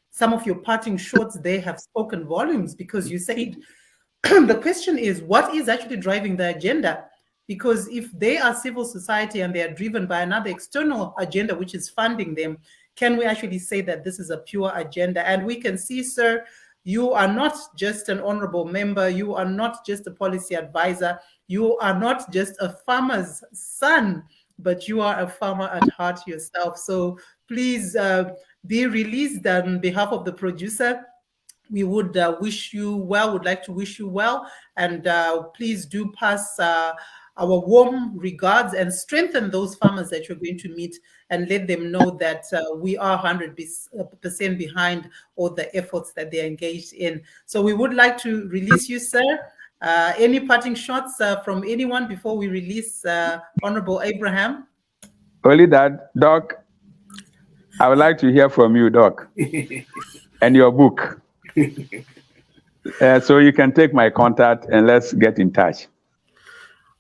S1: some of your parting shots, they have spoken volumes, because you said the question is, what is actually driving the agenda? Because if they are civil society and they are driven by another external agenda, which is funding them, can we actually say that this is a pure agenda? And we can see, sir, you are not just an honorable member. You are not just a policy advisor. You are not just a farmer's son, but you are a farmer at heart yourself. So please be released on behalf of the producer. We would wish you well, would like to wish you well. And please do pass our warm regards and strengthen those farmers that you're going to meet, and let them know that we are 100% behind all the efforts that they're engaged in. So we would like to release you, sir. Any parting shots from anyone before we release Honorable Abraham?
S4: Only that, Doc, I would like to hear from you, Doc, and your book. So you can take my contact and let's get in touch.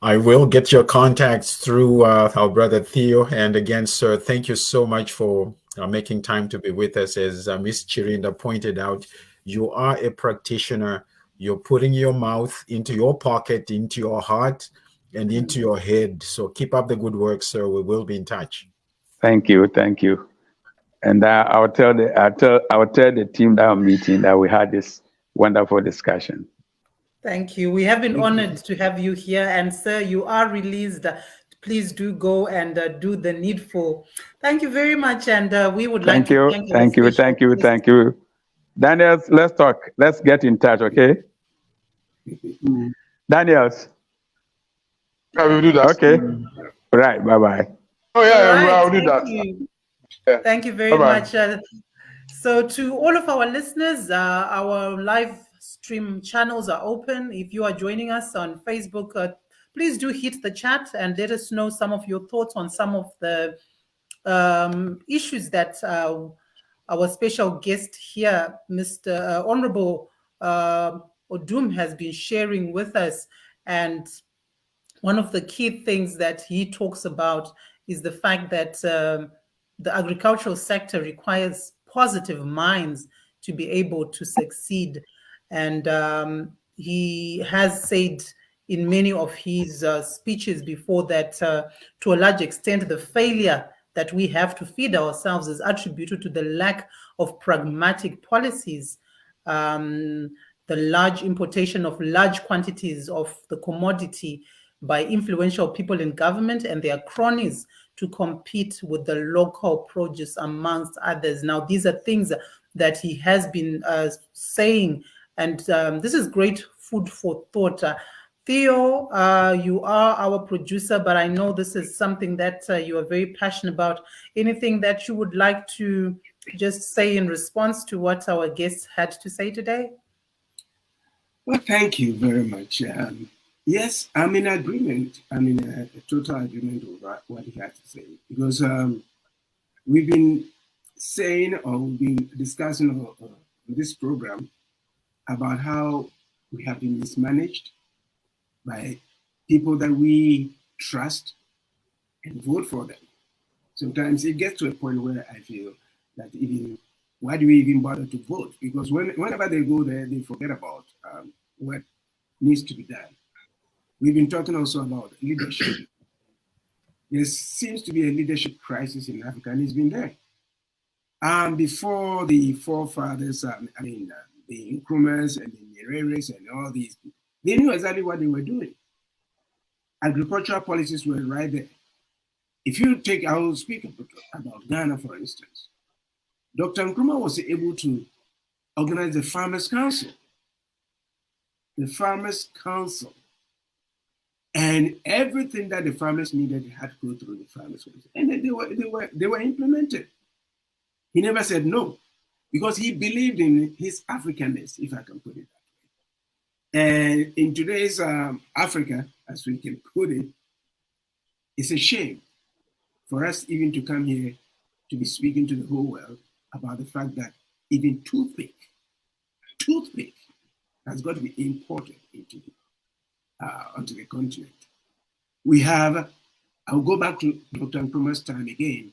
S2: I will get your contacts through our brother Theo. And again, sir, thank you so much for making time to be with us. As Miss Chirinda pointed out, you are a practitioner. You're putting your mouth into your pocket, into your heart, and into your head. So keep up the good work, sir. We will be in touch.
S4: Thank you. Thank you. And I'll tell the team that I'm meeting that we had this wonderful discussion.
S1: Thank you. We have been honored to have you here. And sir, you are released. Please do go and do the needful. Thank you very much. And we would like to
S4: thank you. Daniels, let's talk. Let's get in touch, okay? Daniels.
S5: I will do that.
S4: Okay. Right. Bye-bye.
S5: Oh, yeah,
S1: right,
S5: I'll do that.
S1: Yeah. Thank you very much. So to all of our listeners, our live stream channels are open. If you are joining us on Facebook, please do hit the chat and let us know some of your thoughts on some of the issues that our special guest here, Mr. Honorable Odoom, has been sharing with us. And one of the key things that he talks about is the fact that the agricultural sector requires positive minds to be able to succeed. And he has said in many of his speeches before that to a large extent, the failure that we have to feed ourselves is attributed to the lack of pragmatic policies, the large importation of large quantities of the commodity by influential people in government and their cronies to compete with the local produce, amongst others. Now, these are things that he has been saying, and this is great food for thought. Theo, you are our producer, but I know this is something that you are very passionate about. Anything that you would like to just say in response to what our guests had to say today?
S3: Well, thank you very much. Yes, I'm in agreement. I'm in a total agreement with what he had to say, because we've been saying, or we've been discussing on this program about how we have been mismanaged by people that we trust and vote for them. Sometimes it gets to a point where I feel that even, why do we even bother to vote? Because whenever they go there, they forget about what needs to be done. We've been talking also about leadership. There seems to be a leadership crisis in Africa, and it's been there. Before the forefathers, the Nkrumahs and the Nyereres and all these, they knew exactly what they were doing. Agricultural policies were right there. If you take, I will speak about Ghana, for instance. Dr. Nkrumah was able to organize the Farmers' Council. The Farmers' Council. And everything that the farmers needed had to go through the Farmers' Council. And then they were implemented. He never said no, because he believed in his Africanness, if I can put it that way. And in today's Africa, as we can put it, it's a shame for us even to come here to be speaking to the whole world about the fact that even toothpick has got to be imported onto the continent. We have, I'll go back to Dr. Nkrumah's time again.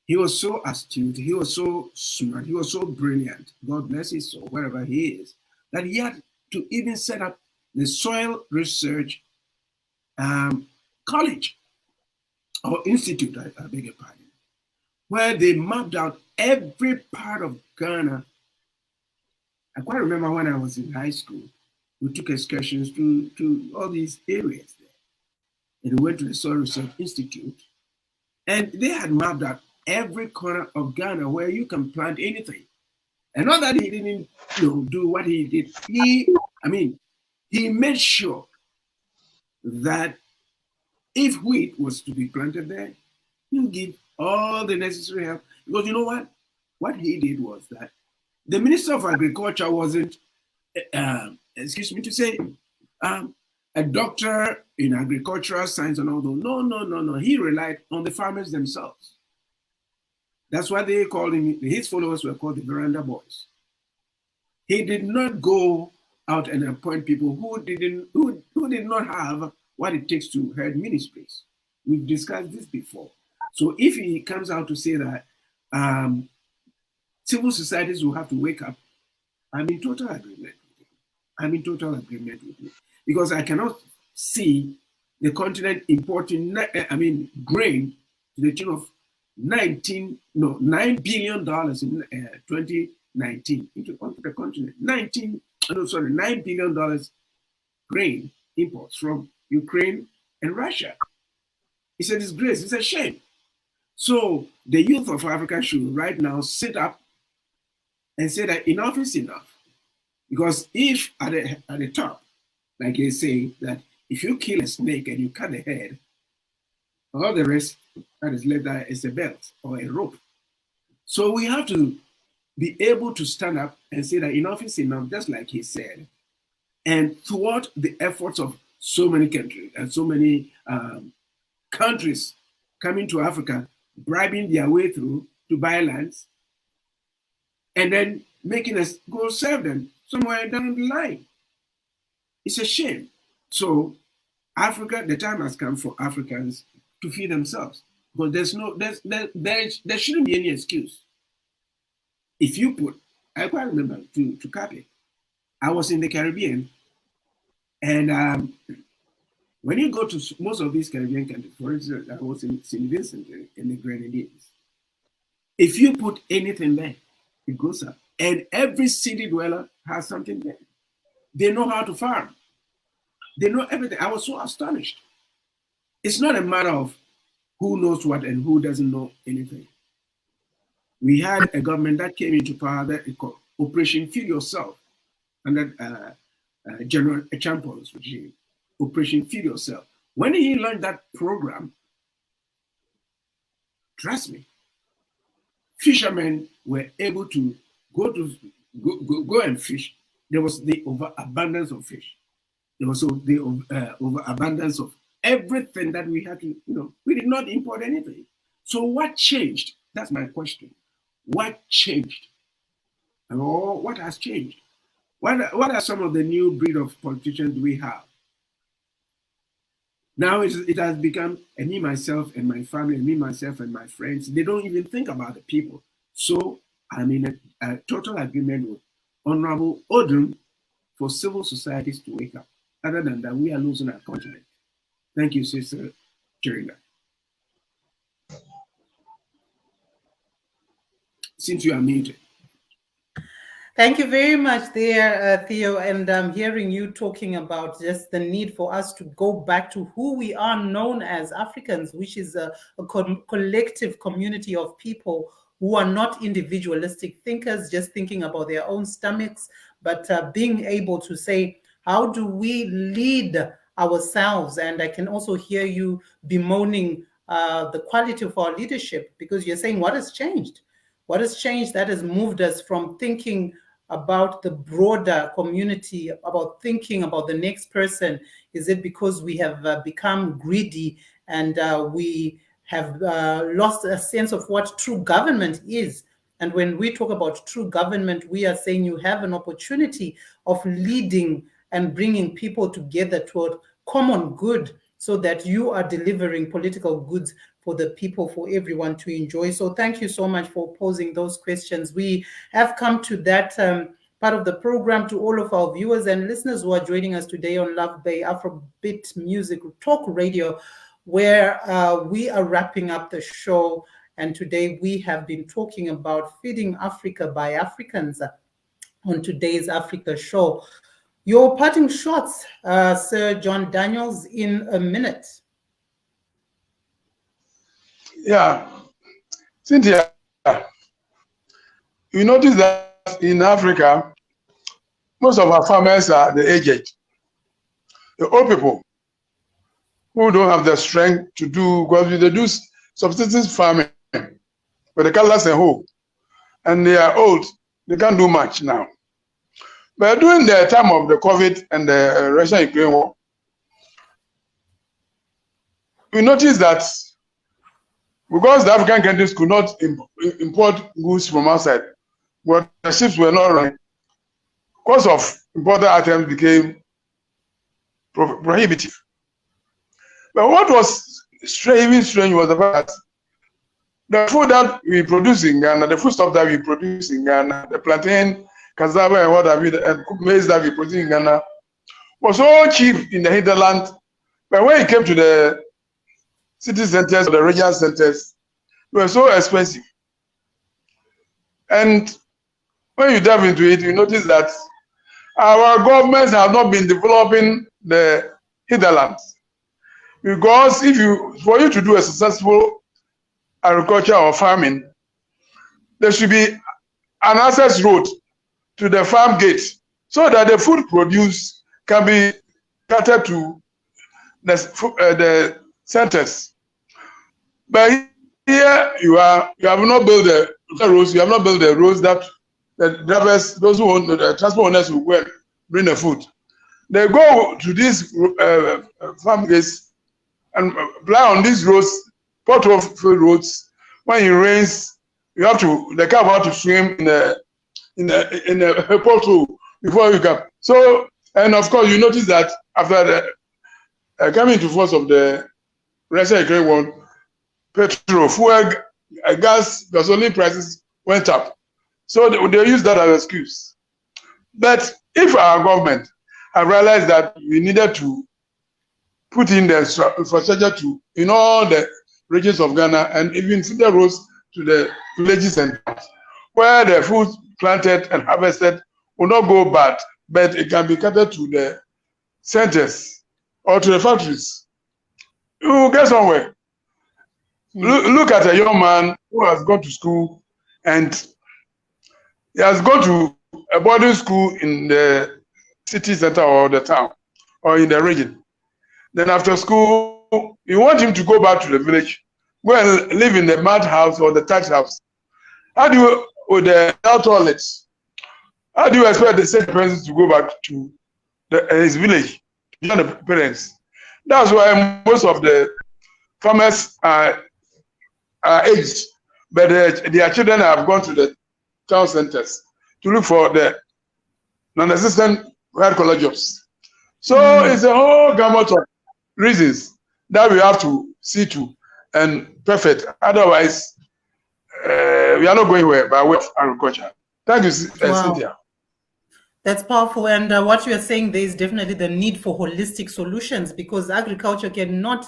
S3: He was so astute, he was so smart, he was so brilliant, God bless his soul, wherever he is, that he had to even set up the Soil Research College, or Institute, I beg your pardon, where they mapped out every part of Ghana. I quite remember when I was in high school, we took excursions to all these areas there. And we went to the Soil Research Institute, and they had mapped out every corner of Ghana where you can plant anything. And not that he didn't do what he did. He made sure that if wheat was to be planted there, he'll give all the necessary help. Because you know what? What he did was that the Minister of Agriculture wasn't, a doctor in agricultural science and all that. No. He relied on the farmers themselves. That's why they called him, his followers were called the veranda boys. He did not go out and appoint people who did not have what it takes to head ministries. We've discussed this before. So if he comes out to say that civil societies will have to wake up, I'm in total agreement with him. Because I cannot see the continent importing grain to the tune of $9 billion in 2019 onto the continent. $9 billion grain imports from Ukraine and Russia. It's a disgrace, it's a shame. So the youth of Africa should right now sit up and say that enough is enough. Because if at the top, like they say, that if you kill a snake and you cut the head, all the rest that is left there is a belt or a rope. So we have to be able to stand up and say that enough is enough, just like he said. And throughout the efforts of so many countries and so many countries coming to Africa, bribing their way through to buy lands, and then making us go serve them somewhere down the line. It's a shame. So Africa, the time has come for Africans to feed themselves. But there shouldn't be any excuse. if you put, I quite remember to copy. I was in the Caribbean, and when you go to most of these Caribbean countries, for instance, I was in St. Vincent in the Grenadines. If you put anything there, it goes up. And every city dweller has something there. They know how to farm. They know everything. I was so astonished. It's not a matter of who knows what and who doesn't know anything. We had a government that came into power that called Operation Feed Yourself under General Champo's regime. Operation Feed Yourself. When he launched that program, trust me, fishermen were able to go and fish. There was the overabundance of fish. There was the overabundance of everything that we had to, we did not import anything. So what changed? That's my question. What changed? Or what has changed? What are some of the new breed of politicians we have? Now it has become me, myself, and my family, and me, myself, and my friends. They don't even think about the people. So I'm in a total agreement with Honorable Odoom for civil societies to wake up. Other than that, we are losing our continent. Thank you, Sister Jerina. Since you are muted.
S1: Thank you very much there, Theo. And I'm hearing you talking about just the need for us to go back to who we are known as Africans, which is a collective community of people who are not individualistic thinkers, just thinking about their own stomachs, but being able to say, how do we lead ourselves? And I can also hear you bemoaning the quality of our leadership, because you're saying, what has changed? What has changed that has moved us from thinking about the broader community, about thinking about the next person? Is it because we have become greedy and we have lost a sense of what true government is? And when we talk about true government, we are saying you have an opportunity of leading and bringing people together toward common good, so that you are delivering political goods for the people, for everyone to enjoy. So thank you so much for posing those questions. We have come to that part of the program. To all of our viewers and listeners who are joining us today on Luvbay Afrobeat Music Talk Radio, where we are wrapping up the show. And today we have been talking about feeding Africa by Africans on today's Africa show. Your parting shots, Sir John Daniels, in a minute.
S5: Yeah, Cynthia, you notice that in Africa, most of our farmers are the aged, the old people who don't have the strength to do, because they do subsistence farming with the colors and hope, and they are old, they can't do much now. But during the time of the COVID and the Russia-Ukraine war, we noticed that because the African countries could not import goods from outside, but the ships were not running, cost of imported items became prohibitive. But what was even strange was the fact that the food that we produce in Ghana, the foodstuff that we produce in Ghana, the plantain, cassava, and what have you, and maize that we produce in Ghana, was so cheap in the hinterland. But when it came to the city centers or the regional centers, they were so expensive. And when you dive into it, you notice that our governments have not been developing the hinterlands. Because for you to do a successful agriculture or farming, there should be an access road to the farm gate, so that the food produced can be catered to the centers. But here you have not built the roads. You have not built the roads that the drivers, those who own the transport owners, will go and bring the food. They go to these farm gates and ply on these roads, pothole roads. When it rains, the car have to swim in a pothole before you come. So, and of course, you notice that after the coming into force of the Russia-Ukraine war, petrol, fuel, gas, gasoline prices went up. So they use that as excuse. But if our government have realized that we needed to put in the infrastructure in all the regions of Ghana and even feeder roads to the villages and towns, where the food planted and harvested will not go bad, but it can be catered to the centers or to the factories. You will get somewhere. Look at a young man who has gone to school and he has gone to a boarding school in the city center or the town or in the region. Then after school, you want him to go back to the village, go and live in the mud house or the thatch house. How do you, with the toilets, how do you expect the same person to go back to his village, to join the parents? That's why most of the farmers are aged, but their children have gone to the town centers to look for the non-existent white-collar jobs. So it's a whole gamut of reasons that we have to see to and perfect. Otherwise, we are not going where by way of agriculture. Thank you, Cynthia.
S1: That's powerful. And what you are saying, there is definitely the need for holistic solutions, because agriculture cannot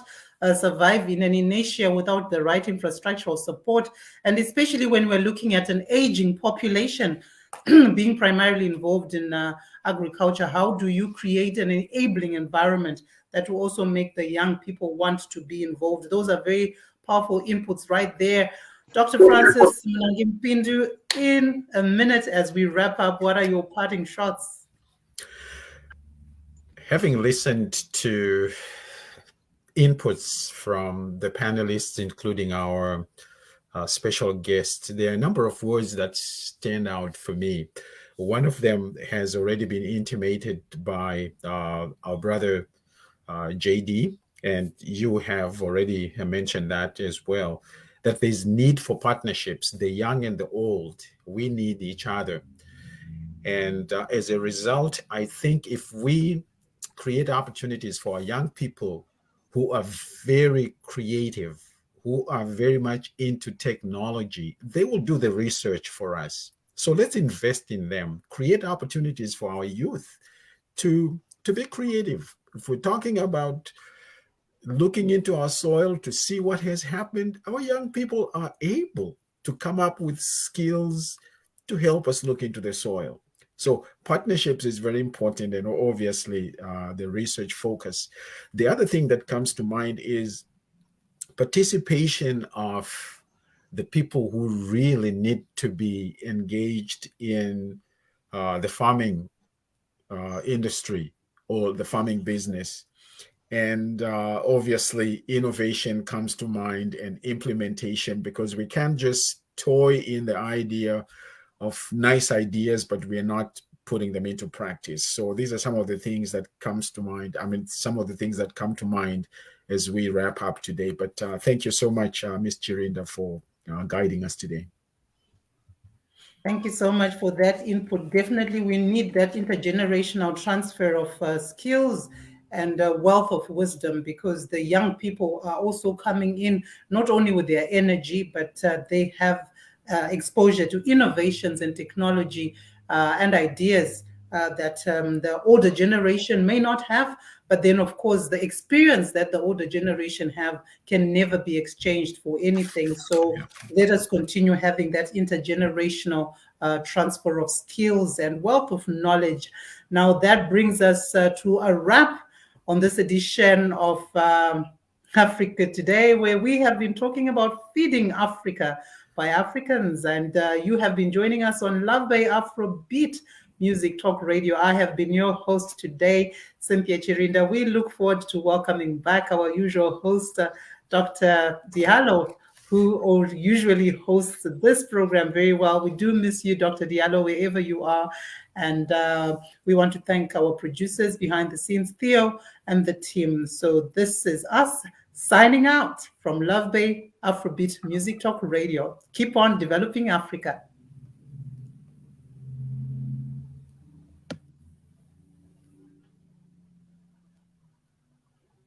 S1: survive in any nation without the right infrastructural support. And especially when we're looking at an aging population being primarily involved in agriculture, how do you create an enabling environment that will also make the young people want to be involved? Those are very powerful inputs right there. Dr. Francis Mnangimpindo, in a minute as we wrap up, what are your parting shots?
S2: Having listened to inputs from the panelists, including our special guest, there are a number of words that stand out for me. One of them has already been intimated by our brother JD, and you have already mentioned that as well, that there's need for partnerships, the young and the old. We need each other. And as a result, I think if we create opportunities for our young people who are very creative, who are very much into technology, they will do the research for us. So let's invest in them, create opportunities for our youth to be creative. If we're talking about looking into our soil to see what has happened, our young people are able to come up with skills to help us look into the soil. So partnerships is very important, and obviously the research focus. The other thing that comes to mind is participation of the people who really need to be engaged in the farming industry or the farming business. And obviously, innovation comes to mind and implementation, because we can't just toy in the idea of nice ideas, but we're not putting them into practice. So these are some of the things that comes to mind. I mean, some of the things that come to mind as we wrap up today. But thank you so much, Ms. Chirinda, for guiding us today.
S1: Thank you so much for that input. Definitely, we need that intergenerational transfer of skills and wealth of wisdom, because the young people are also coming in not only with their energy, but they have exposure to innovations and technology and ideas that the older generation may not have. But then, of course, the experience that the older generation have can never be exchanged for anything. So let us continue having that intergenerational transfer of skills and wealth of knowledge. Now, that brings us to a wrap on this edition of Africa Today, where we have been talking about feeding Africa by Africans. And you have been joining us on Luvbay Afrobeat Music Talk Radio. I have been your host today, Cynthia Chirinda. We look forward to welcoming back our usual host, Dr. Diallo, who usually hosts this program very well. We do miss you, Dr. Diallo, wherever you are. And we want to thank our producers behind the scenes, Theo and the team. So this is us signing out from Luvbay Afrobeat Music Talk Radio. Keep on developing Africa.